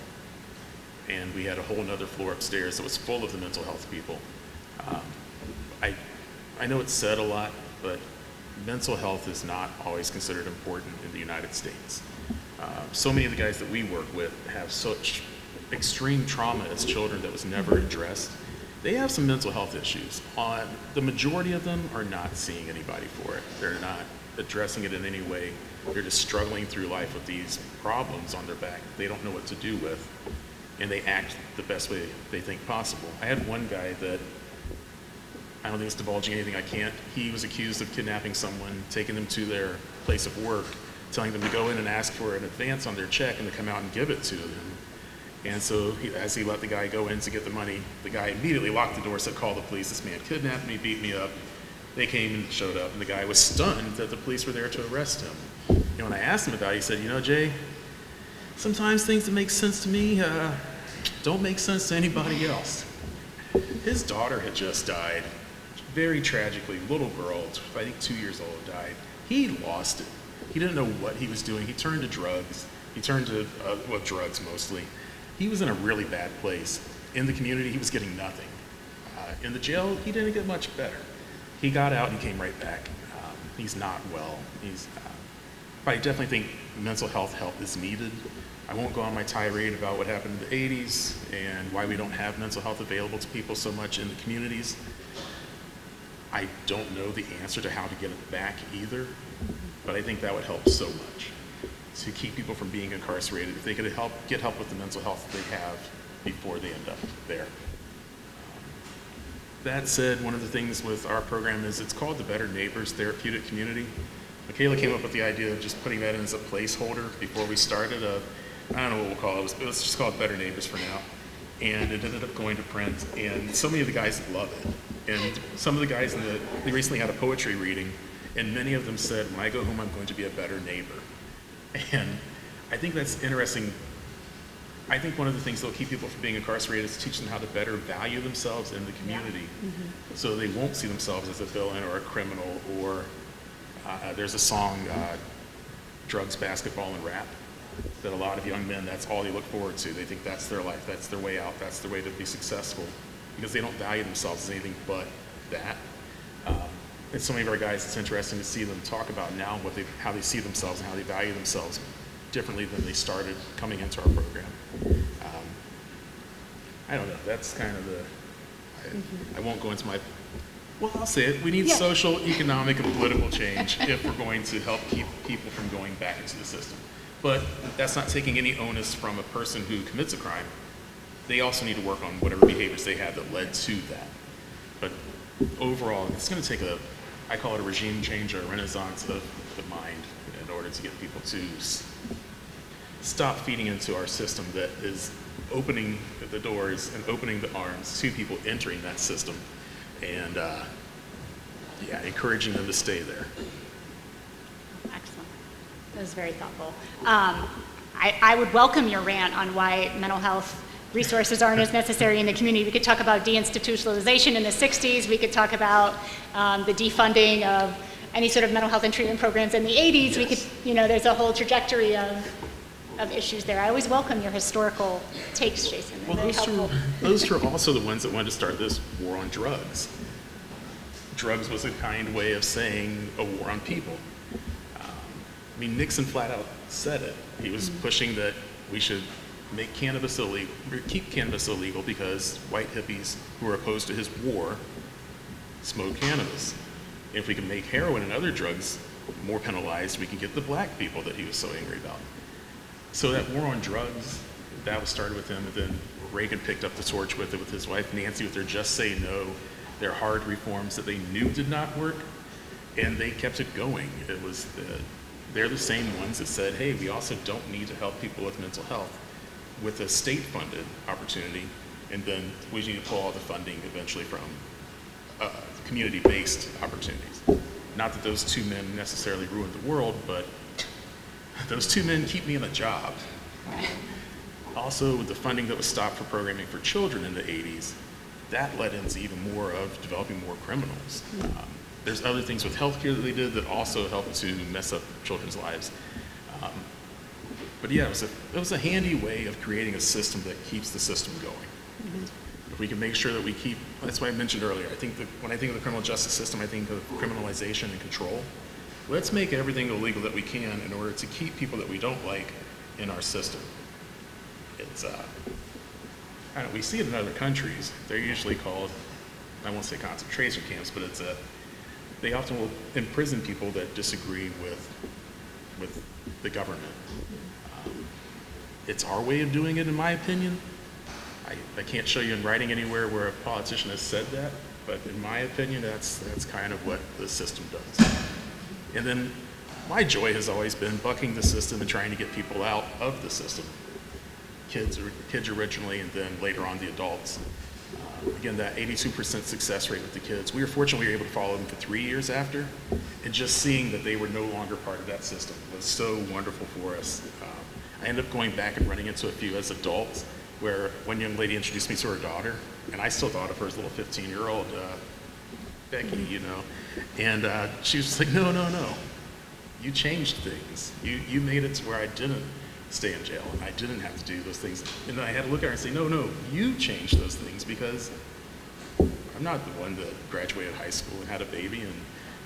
And we had a whole nother floor upstairs that was full of the mental health people. I know it's said a lot, but mental health is not always considered important in the United States. So many of the guys that we work with have such extreme trauma as children that was never addressed. They have some mental health issues. The majority of them are not seeing anybody for it. They're not addressing it in any way. They're just struggling through life with these problems on their back they don't know what to do with, and they act the best way they think possible. I had one guy that, I don't think it's divulging anything I can't, he was accused of kidnapping someone, taking them to their place of work, telling them to go in and ask for an advance on their check and to come out and give it to them. And so as he let the guy go in to get the money, the guy immediately locked the door, said, call the police, this man kidnapped me, beat me up. They came and showed up, and the guy was stunned that the police were there to arrest him. And when I asked him about it, he said, Jay, sometimes things that make sense to me don't make sense to anybody else. His daughter had just died, very tragically, little girl, I think 2 years old, died. He lost it. He didn't know what he was doing. He turned to drugs. He turned to, drugs mostly. He was in a really bad place. In the community, he was getting nothing. In the jail, he didn't get much better. He got out and he came right back. He's not well. But I definitely think mental health help is needed. I won't go on my tirade about what happened in the 80s and why we don't have mental health available to people so much in the communities. I don't know the answer to how to get it back either, but I think that would help so much to keep people from being incarcerated if they could get help with the mental health that they have before they end up there. That said, one of the things with our program is it's called the Better Neighbors Therapeutic Community. Michaela came up with the idea of just putting that in as a placeholder before we started. I don't know what we'll call it. Let's just call it Better Neighbors for now. And it ended up going to print, and so many of the guys love it. And some of the guys they recently had a poetry reading, and many of them said, when I go home, I'm going to be a better neighbor. And I think that's interesting. I think one of the things that'll keep people from being incarcerated is teach them how to better value themselves in the community, so they won't see themselves as a villain or a criminal, or there's a song, Drugs, Basketball, and Rap, that a lot of young men, that's all they look forward to. They think that's their life, that's their way out, that's their way to be successful, because they don't value themselves as anything but that. And so many of our guys, it's interesting to see them talk about now how they see themselves and how they value themselves differently than they started coming into our program. I don't know, that's kind of I won't go into well, I'll say it. We need social, economic, and political change if we're going to help keep people from going back into the system. But that's not taking any onus from a person who commits a crime. They also need to work on whatever behaviors they had that led to that. But overall, it's going to take I call it a regime change or a renaissance of the mind in order to get people to stop feeding into our system that is opening the doors and opening the arms to people entering that system, and encouraging them to stay there. Excellent. That was very thoughtful. I would welcome your rant on why mental health resources aren't as necessary in the community. We could talk about deinstitutionalization in the 60s. We could talk about the defunding of any sort of mental health and treatment programs in the 80s. Yes. We could, there's a whole trajectory of issues there. I always welcome your historical takes, Jason. They're very helpful. Those were also the ones that wanted to start this war on drugs. Drugs was a kind way of saying a war on people. Nixon flat out said it. He was pushing that we should make cannabis illegal, keep cannabis illegal, because white hippies who were opposed to his war smoked cannabis. If we can make heroin and other drugs more penalized, we can get the black people that he was so angry about. So that war on drugs, that was started with him, and then Reagan picked up the torch with it with his wife Nancy with their Just Say No, their hard reforms that they knew did not work, and they kept it going. They're the same ones that said, hey, we also don't need to help people with mental health with a state-funded opportunity, and then we need to pull all the funding eventually from community-based opportunities. Not that those two men necessarily ruined the world, but those two men keep me in a job. Also, with the funding that was stopped for programming for children in the 80s, that led into even more of developing more criminals. There's other things with healthcare that they did that also helped to mess up children's lives. But yeah, it was a handy way of creating a system that keeps the system going. If we can make sure that we keep, that's why I mentioned earlier, I think that when I think of the criminal justice system, I think of criminalization and control. Let's make everything illegal that we can in order to keep people that we don't like in our system. It's, we see it in other countries. They're usually called, I won't say concentration camps, but they often will imprison people that disagree with the government. It's our way of doing it, in my opinion. I can't show you in writing anywhere where a politician has said that, but in my opinion, that's kind of what the system does. And then my joy has always been bucking the system and trying to get people out of the system. Kids originally, and then later on the adults. Again, that 82% success rate with the kids, we were fortunate we were able to follow them for 3 years after, and just seeing that they were no longer part of that system was so wonderful for us. I ended up going back and running into a few as adults, where one young lady introduced me to her daughter, and I still thought of her as a little 15-year-old Becky, and she was just like, no, you changed things. You made it to where I didn't stay in jail. And I didn't have to do those things. And then I had to look at her and say, no, you changed those things, because I'm not the one that graduated high school and had a baby and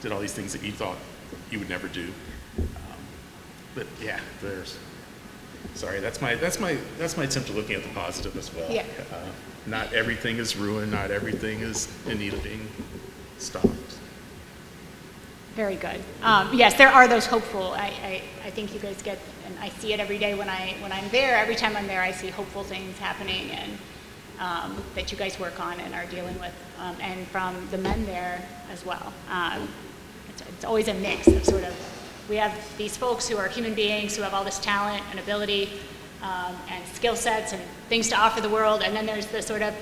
did all these things that you thought you would never do. But yeah, sorry, that's my attempt at looking at the positive as well. Yeah. Not everything is ruined, not everything is in need of being stopped. Very good. Yes, there are those hopeful. I think you guys get, and I see it every day when I'm there. Every time I'm there, I see hopeful things happening, and that you guys work on and are dealing with, and from the men there as well. It's always a mix of sort of, we have these folks who are human beings who have all this talent and ability and skill sets and things to offer the world, and then there's the sort of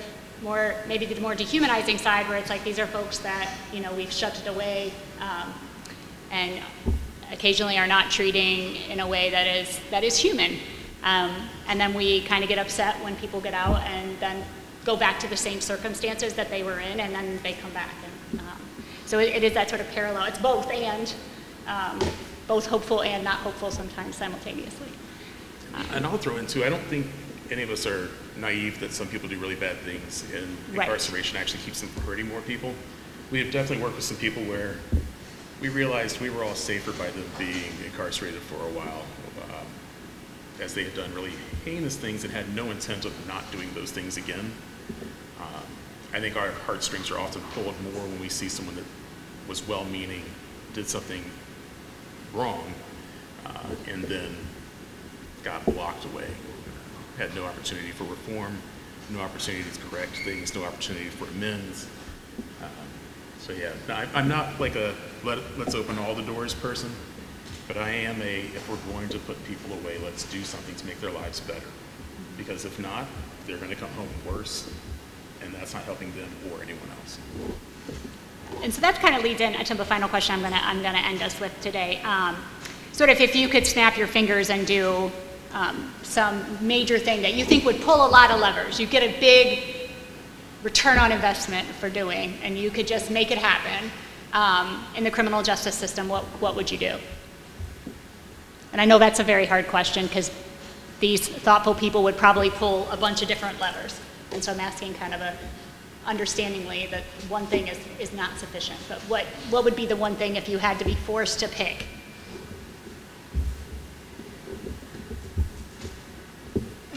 more, maybe the more dehumanizing side, where it's like these are folks that, you know, we've shunted away and occasionally are not treating in a way that is human. And then we kind of get upset when people get out and then go back to the same circumstances that they were in, and then they come back. And, so it is that sort of parallel. It's both, and both hopeful and not hopeful sometimes simultaneously. And I'll throw in too, I don't think any of us are naive that some people do really bad things, and incarceration actually keeps them from hurting more people. We have definitely worked with some people where we realized we were all safer by them being incarcerated for a while, as they had done really heinous things and had no intent of not doing those things again. I think our heartstrings are often pulled more when we see someone that was well-meaning, did something wrong, and then got blocked away. Had no opportunity for reform, no opportunity to correct things, no opportunity for amends. So yeah, I'm not like a let's open all the doors person, but I am if we're going to put people away, let's do something to make their lives better. Because if not, they're going to come home worse, and that's not helping them or anyone else. And so that kind of leads into the final question I'm gonna end us with today. Sort of, if you could snap your fingers and do some major thing that you think would pull a lot of levers, you get a big return on investment for doing, and you could just make it happen in the criminal justice system, what would you do? And I know that's a very hard question, because these thoughtful people would probably pull a bunch of different levers. And so I'm asking kind of understandingly that one thing is not sufficient. But what would be the one thing if you had to be forced to pick?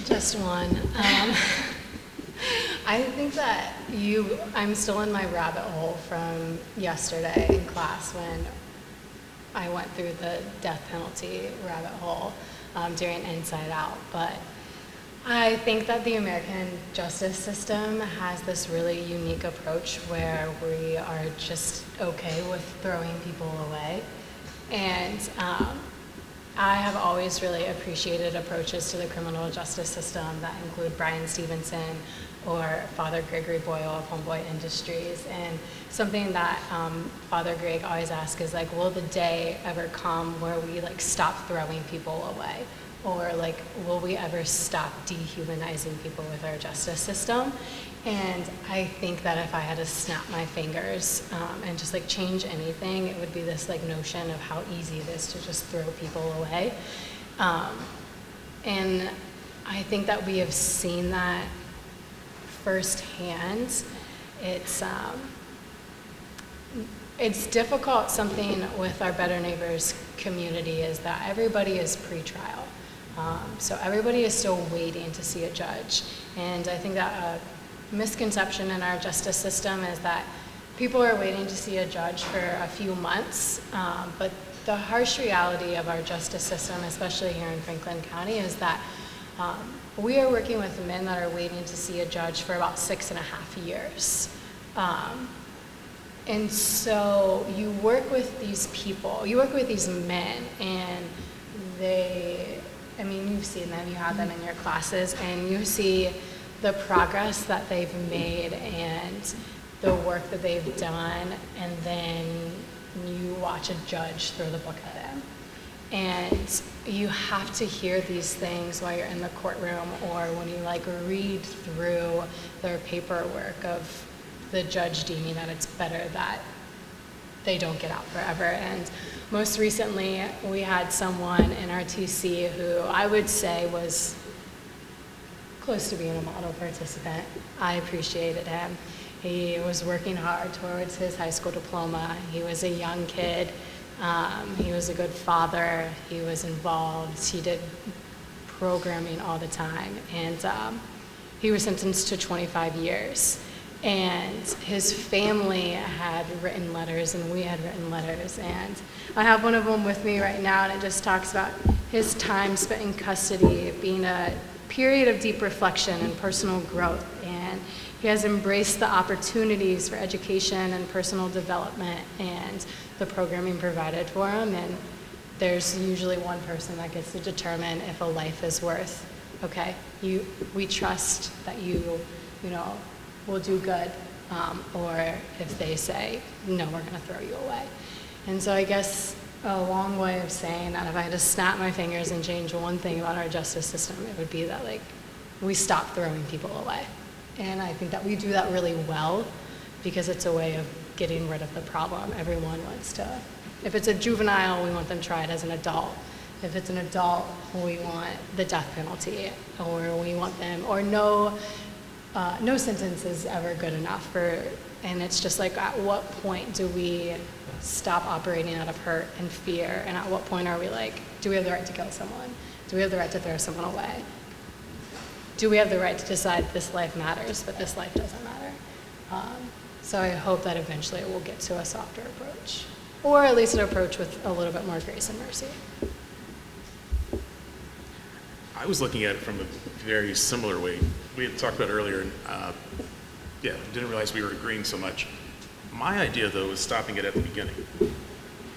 Just one. I think that I'm still in my rabbit hole from yesterday in class when I went through the death penalty rabbit hole during Inside Out. But I think that the American justice system has this really unique approach where we are just okay with throwing people away. And I have always really appreciated approaches to the criminal justice system that include Brian Stevenson or Father Gregory Boyle of Homeboy Industries. And something that Father Greg always asks is like, will the day ever come where we like stop throwing people away? Or like, will we ever stop dehumanizing people with our justice system? And I think that if I had to snap my fingers and just like change anything, it would be this like notion of how easy it is to just throw people away. And I think that we have seen that firsthand. It's difficult. Something with our Better Neighbors community is that everybody is pre-trial. So everybody is still waiting to see a judge. And I think that a misconception in our justice system is that people are waiting to see a judge for a few months, but the harsh reality of our justice system, especially here in Franklin County, is that we are working with men that are waiting to see a judge for about 6.5 years. And so you work with these people, you work with these men, and you've seen them, you have them in your classes, and you see the progress that they've made and the work that they've done, and then you watch a judge throw the book at them. And you have to hear these things while you're in the courtroom, or when you like read through their paperwork of the judge deeming that it's better that they don't get out forever. And Most recently, we had someone in our TC who I would say was close to being a model participant. I appreciated him. He was working hard towards his high school diploma. He was a young kid. He was a good father. He was involved. He did programming all the time. And he was sentenced to 25 years. And his family had written letters, and we had written letters. And I have one of them with me right now, and it just talks about his time spent in custody being a period of deep reflection and personal growth. And he has embraced the opportunities for education and personal development and the programming provided for him. And there's usually one person that gets to determine if a life is worth, okay, we trust that you will do good, or if they say, no, we're gonna throw you away. And so I guess a long way of saying that if I had to snap my fingers and change one thing about our justice system, it would be that we stop throwing people away. And I think that we do that really well because it's a way of getting rid of the problem. Everyone wants to, if it's a juvenile, we want them tried as an adult. If it's an adult, we want the death penalty, or we want them, or no sentence is ever good enough and it's just at what point do we stop operating out of hurt and fear, and at what point are we do we have the right to kill someone? Do we have the right to throw someone away? Do we have the right to decide this life matters, but this life doesn't matter? So I hope that eventually we'll get to a softer approach, or at least an approach with a little bit more grace and mercy. I was looking at it from a very similar way. We had talked about it earlier, and didn't realize we were agreeing so much. My idea, though, is stopping it at the beginning.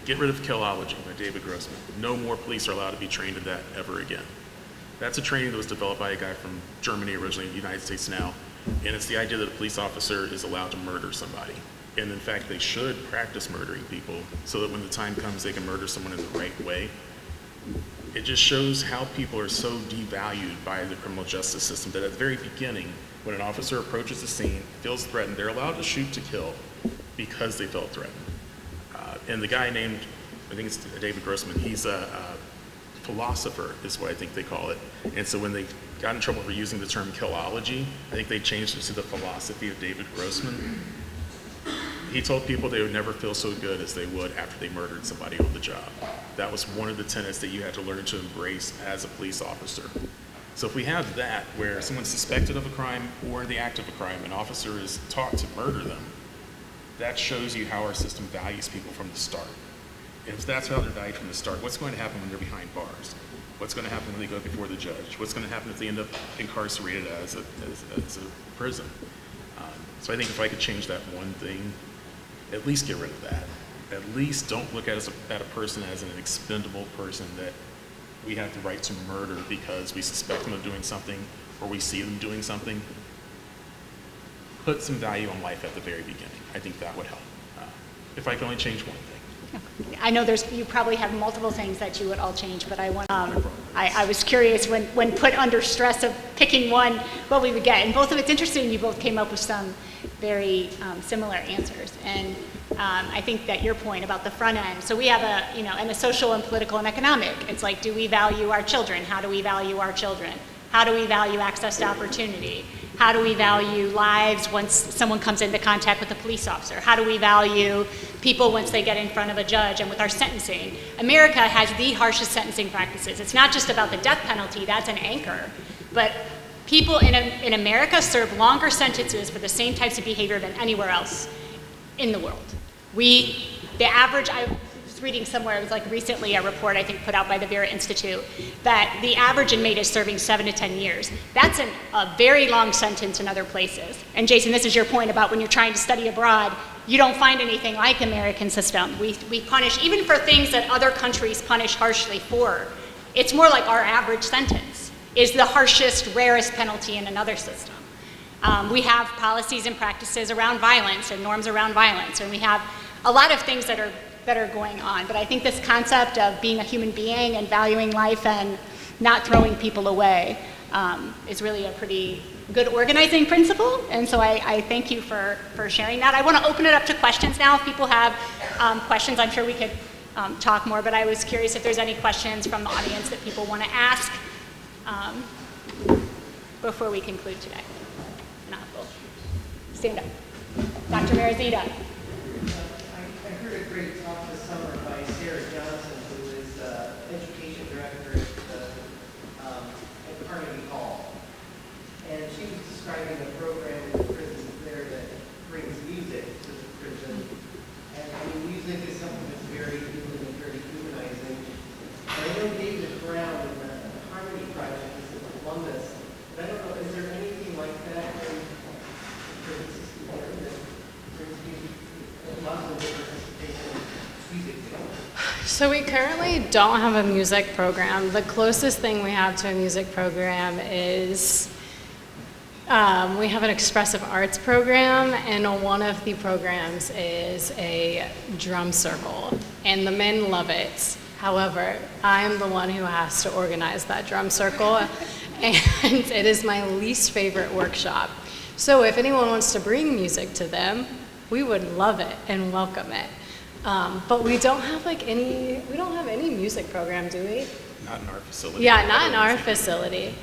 Get rid of Killology by David Grossman. No more police are allowed to be trained in that ever again. That's a training that was developed by a guy from Germany, originally in the United States now, and it's the idea that a police officer is allowed to murder somebody. And in fact, they should practice murdering people so that when the time comes, they can murder someone in the right way. It just shows how people are so devalued by the criminal justice system that at the very beginning, when an officer approaches the scene, feels threatened, they're allowed to shoot to kill because they felt threatened. And the guy named, I think it's David Grossman, he's a philosopher is what I think they call it. And so when they got in trouble for using the term killology, I think they changed it to the philosophy of David Grossman. He told people they would never feel so good as they would after they murdered somebody on the job. That was one of the tenets that you had to learn to embrace as a police officer. So if we have that, where someone's suspected of a crime or the act of a crime, an officer is taught to murder them, that shows you how our system values people from the start. And if that's how they're valued from the start, what's going to happen when they're behind bars? What's going to happen when they go before the judge? What's going to happen if they end up incarcerated as a prison? So I think if I could change that one thing, at least get rid of that. At least don't look at a person as an expendable person that we have the right to murder because we suspect them of doing something or we see them doing something. Put some value on life at the very beginning. I think that would help. If I could only change one thing. I know you probably have multiple things that you would all change, but I was curious when put under stress of picking one, what we would get. And both of it's interesting, you both came up with some very similar answers. And I think that your point about the front end, so we have and a social and political and economic. It's do we value our children? How do we value our children? How do we value access to opportunity? How do we value lives once someone comes into contact with a police officer? How do we value people once they get in front of a judge and with our sentencing? America has the harshest sentencing practices. It's not just about the death penalty, that's an anchor. But people in America serve longer sentences for the same types of behavior than anywhere else in the world. The average, I was reading somewhere, it was recently a report I think put out by the Vera Institute, that the average inmate is serving 7 to 10 years. That's a very long sentence in other places. And Jason, this is your point about when you're trying to study abroad, you don't find anything like American system. We punish, even for things that other countries punish harshly for, it's more like our average sentence is the harshest, rarest penalty in another system. We have policies and practices around violence and norms around violence, and we have a lot of things that are going on. But I think this concept of being a human being and valuing life and not throwing people away is really a pretty good organizing principle. And so I thank you for sharing that. I want to open it up to questions now. If people have questions, I'm sure we could talk more, but I was curious if there's any questions from the audience that people want to ask before we conclude today. If not, we'll stand up. Dr. Marizita. I heard a great talk this summer by Sarah Johnson, who is education director at Carnegie Hall. And she was describing a program in the prisons there that brings music to the prison. And I mean, music is something that's very human and very humanizing. And I know David Brown in the Harmony Project is in Columbus, but I don't know, is there anything like that in prison system there that brings music, lots of participation in music together? So we currently don't have a music program. The closest thing we have to a music program is we have an expressive arts program, and one of the programs is a drum circle, and the men love it. However, I'm the one who has to organize that drum circle, and it is my least favorite workshop. So if anyone wants to bring music to them, we would love it and welcome it. But we don't have any music program, do we? Not in our facility. Yeah, not in our facility.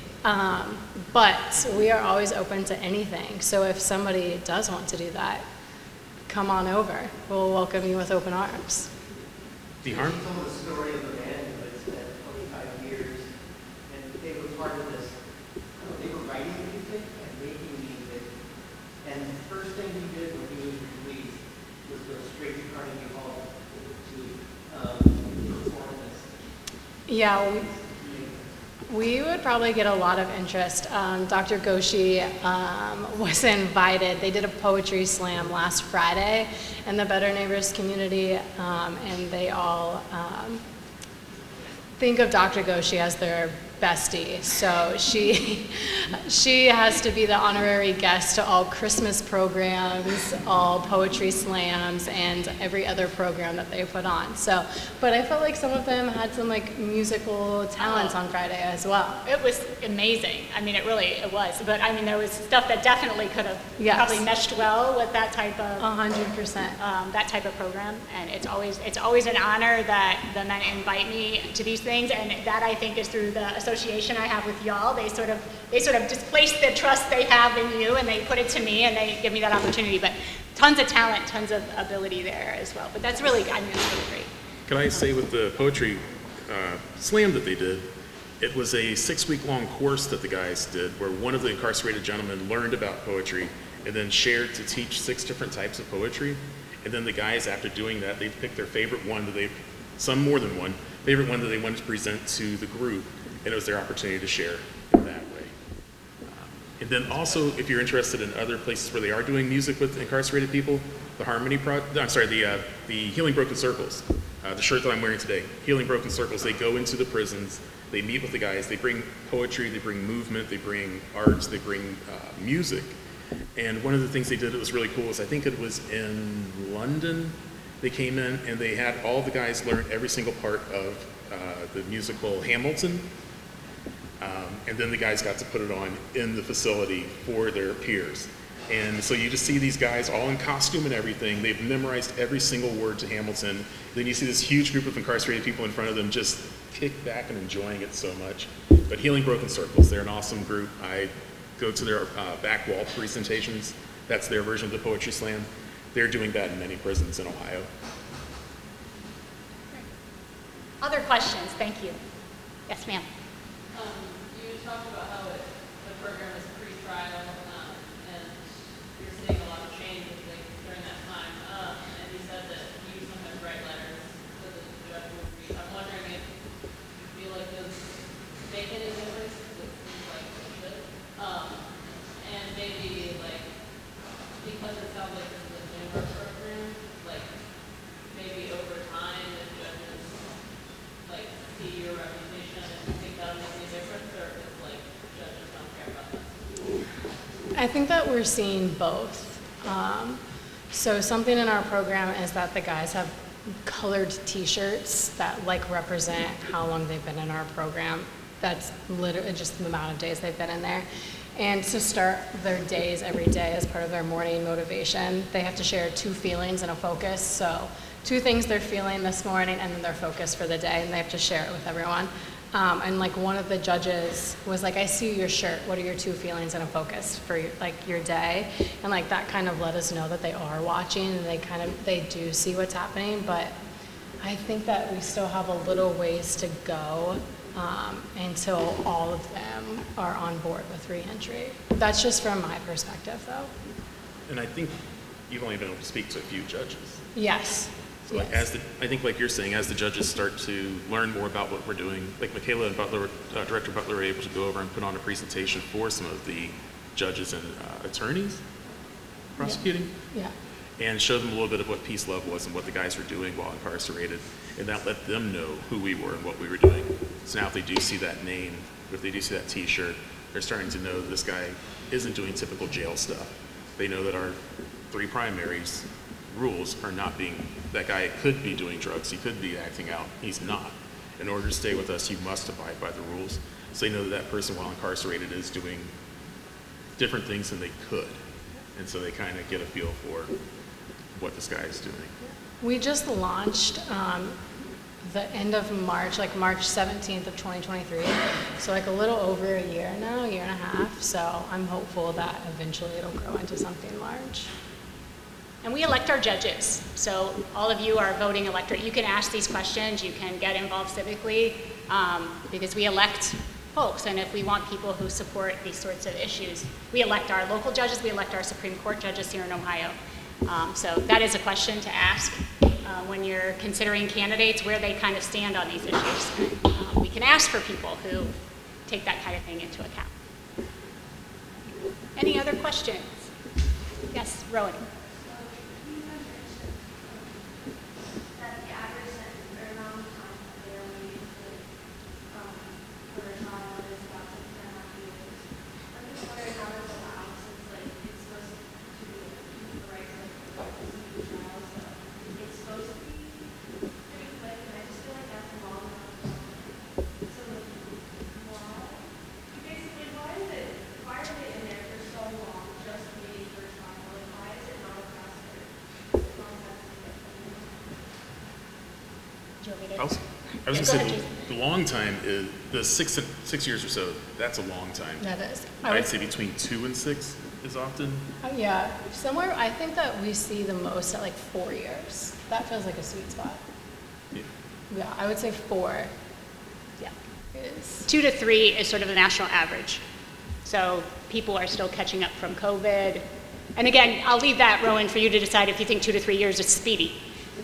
But we are always open to anything. So if somebody does want to do that, come on over. We'll welcome you with open arms. The harm? She told the story of a man who had spent 25 years, and they were part of this, they were writing music and making music. And the first thing he did when he was released was go straight to Carnegie Hall to perform this. Yeah, we would probably get a lot of interest. Dr. Goshe was invited. They did a poetry slam last Friday in the Better Neighbors community, and they all think of Dr. Goshe as their bestie. So she has to be the honorary guest to all Christmas programs, all poetry slams, and every other program that they put on. So, but I felt like some of them had some like musical talents on Friday as well. It was amazing. I mean, it was. But I mean, there was stuff that definitely could have probably meshed well with that type of 100%. That type of program. And it's always an honor that the men invite me to these things, and that I think is through the association I have with y'all. They sort of displace the trust they have in you, and they put it to me, and they give me that opportunity. But tons of talent, tons of ability there as well. But that's really, I mean, it's really great. Can I say with the poetry slam that they did, it was a 6-week-long course that the guys did where one of the incarcerated gentlemen learned about poetry and then shared to teach 6 different types of poetry. And then the guys, after doing that, they picked their favorite one some more than one, favorite one that they wanted to present to the group, and it was their opportunity to share in that way. And then also, if you're interested in other places where they are doing music with incarcerated people, the Healing Broken Circles, the shirt that I'm wearing today, Healing Broken Circles, they go into the prisons, they meet with the guys, they bring poetry, they bring movement, they bring arts, they bring music. And one of the things they did that was really cool was, I think it was in London, they came in and they had all the guys learn every single part of the musical Hamilton. And then the guys got to put it on in the facility for their peers. And so you just see these guys all in costume and everything. They've memorized every single word to Hamilton. Then you see this huge group of incarcerated people in front of them just kick back and enjoying it so much. But Healing Broken Circles, they're an awesome group. I go to their back wall presentations. That's their version of the Poetry Slam. They're doing that in many prisons in Ohio. Other questions? Thank you. Yes, ma'am. You talked about how the program is pre-trial, and you're seeing a lot of changes during that time. And you said that you sometimes write letters that the judge will read. I'm wondering if you feel like those make any difference. It seems like it should. And maybe because it sounds like this is a newer program, maybe over time, if judges see your reputation and think that'll make any difference, or if judges don't care about that? I think that we're seeing both. So something in our program is that the guys have colored t-shirts that represent how long they've been in our program. That's literally just the amount of days they've been in there. And to start their days every day as part of their morning motivation, they have to share 2 feelings and a focus. So 2 things they're feeling this morning, and then their focus for the day, and they have to share it with everyone. And like one of the judges was like, I see your shirt, what are your 2 feelings and a focus for your day? And like that kind of let us know that they are watching and they do see what's happening, but I think that we still have a little ways to go until all of them are on board with reentry. That's just from my perspective though. And I think you've only been able to speak to a few judges. Yes. So like I think like you're saying, as the judges start to learn more about what we're doing, like Michaela and Butler, Director Butler were able to go over and put on a presentation for some of the judges and attorneys prosecuting. Yeah. And show them a little bit of what peace love was and what the guys were doing while incarcerated. And that let them know who we were and what we were doing. So now if they do see that name, if they do see that t-shirt, they're starting to know that this guy isn't doing typical jail stuff. They know that our 3 primaries rules are not being, that guy could be doing drugs, he could be acting out, he's not. In order to stay with us, you must abide by the rules. So they know that that person while incarcerated is doing different things than they could. And so they kind of get a feel for what this guy is doing. We just launched the end of March, like March 17th of 2023. So like a little over a year now, a year and a half. So I'm hopeful that eventually it'll grow into something large. And we elect our judges. So all of you are voting electorate. You can ask these questions, you can get involved civically, because we elect folks. And if we want people who support these sorts of issues, we elect our local judges, we elect our Supreme Court judges here in Ohio. So that is a question to ask when you're considering candidates, where they kind of stand on these issues. We can ask for people who take that kind of thing into account. Any other questions? Yes, Rowan. I was going to say the long time is the 6 years or so. That's a long time. That is. I'd say between 2 and 6 is often. Yeah, somewhere I think that we see the most at like 4 years. That feels like a sweet spot. Yeah. Yeah, I would say 4. Yeah, is 2 to 3 is sort of the national average. So people are still catching up from COVID. And again, I'll leave that, Rowan, for you to decide if you think 2 to 3 years is speedy.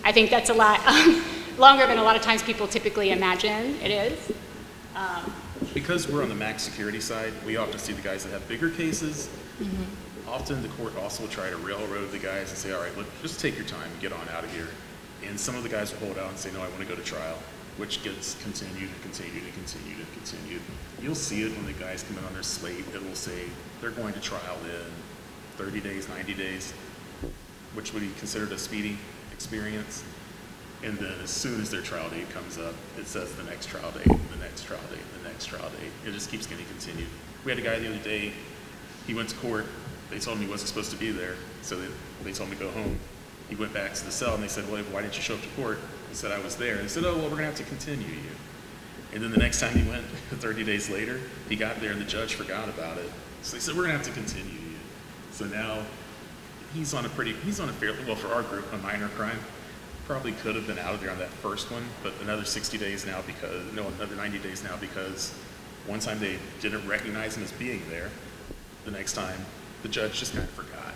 I think that's a lot longer than a lot of times people typically imagine it is. Because we're on the max security side, we often see the guys that have bigger cases. Mm-hmm. Often the court also will try to railroad the guys and say, all right, look, just take your time and get on out of here. And some of the guys will hold out and say, no, I want to go to trial, which gets continued and continued and continued and continued. You'll see it when the guys come in on their slate. It will say they're going to trial in 30 days, 90 days, which would be considered a speedy experience. And then as soon as their trial date comes up, it says the next trial date, the next trial date, the next trial date. It just keeps getting continued. We had a guy the other day, he went to court. They told him he wasn't supposed to be there, so they told him to go home. He went back to the cell, and they said, well, why didn't you show up to court? He said, I was there. And they said, oh, well, we're going to have to continue you. And then the next time he went, 30 days later, he got there, and the judge forgot about it. So they said, we're going to have to continue you. So now he's on a fairly, well, for our group, a minor crime. Probably could have been out of there on that first one, but another 60 days now another 90 days now because one time they didn't recognize him as being there. The next time, the judge just kind of forgot,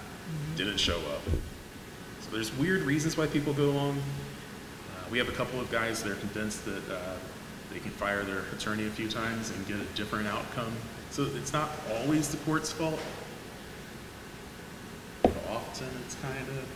didn't show up. So there's weird reasons why people go along. We have a couple of guys that are convinced that they can fire their attorney a few times and get a different outcome. So it's not always the court's fault. But often it's kind of...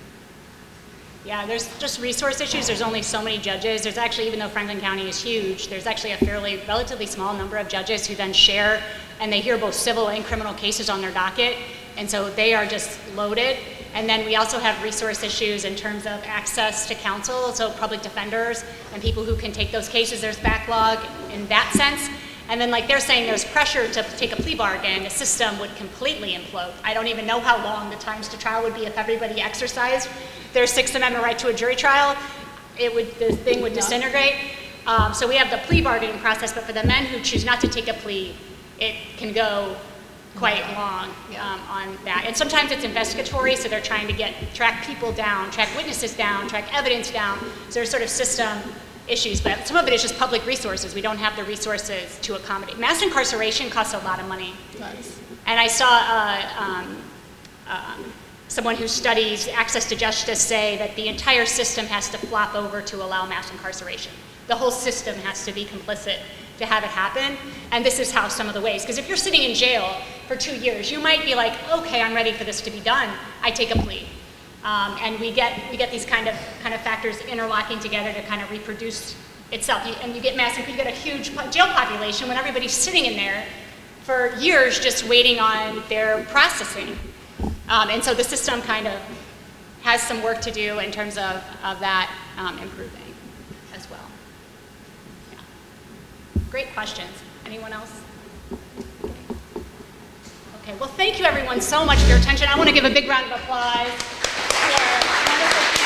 Yeah, there's just resource issues. There's only so many judges. There's actually, even though Franklin County is huge, there's actually a relatively small number of judges who then share, and they hear both civil and criminal cases on their docket, and so they are just loaded. And then we also have resource issues in terms of access to counsel, so public defenders and people who can take those cases. There's backlog in that sense. And then like they're saying there's pressure to take a plea bargain, the system would completely implode. I don't even know how long the times to trial would be if everybody exercised their Sixth Amendment right to a jury trial. the thing would disintegrate. So we have the plea bargaining process, but for the men who choose not to take a plea, it can go quite long on that. And sometimes it's investigatory, so they're trying to track people down, track witnesses down, track evidence down. So there's sort of system issues, but some of it is just public resources. We don't have the resources to accommodate. Mass incarceration costs a lot of money. Nice. And I saw someone who studies access to justice say that the entire system has to flop over to allow mass incarceration. The whole system has to be complicit to have it happen. And this is how some of the ways, because if you're sitting in jail for 2 years, you might be like, okay, I'm ready for this to be done. I take a plea. And we get these kind of factors interlocking together to kind of reproduce itself. And you get you get a huge jail population when everybody's sitting in there for years just waiting on their processing. And so the system kind of has some work to do in terms of that improving as well. Yeah. Great questions. Anyone else? Okay, well, thank you everyone so much for your attention. I want to give a big round of applause for wonderful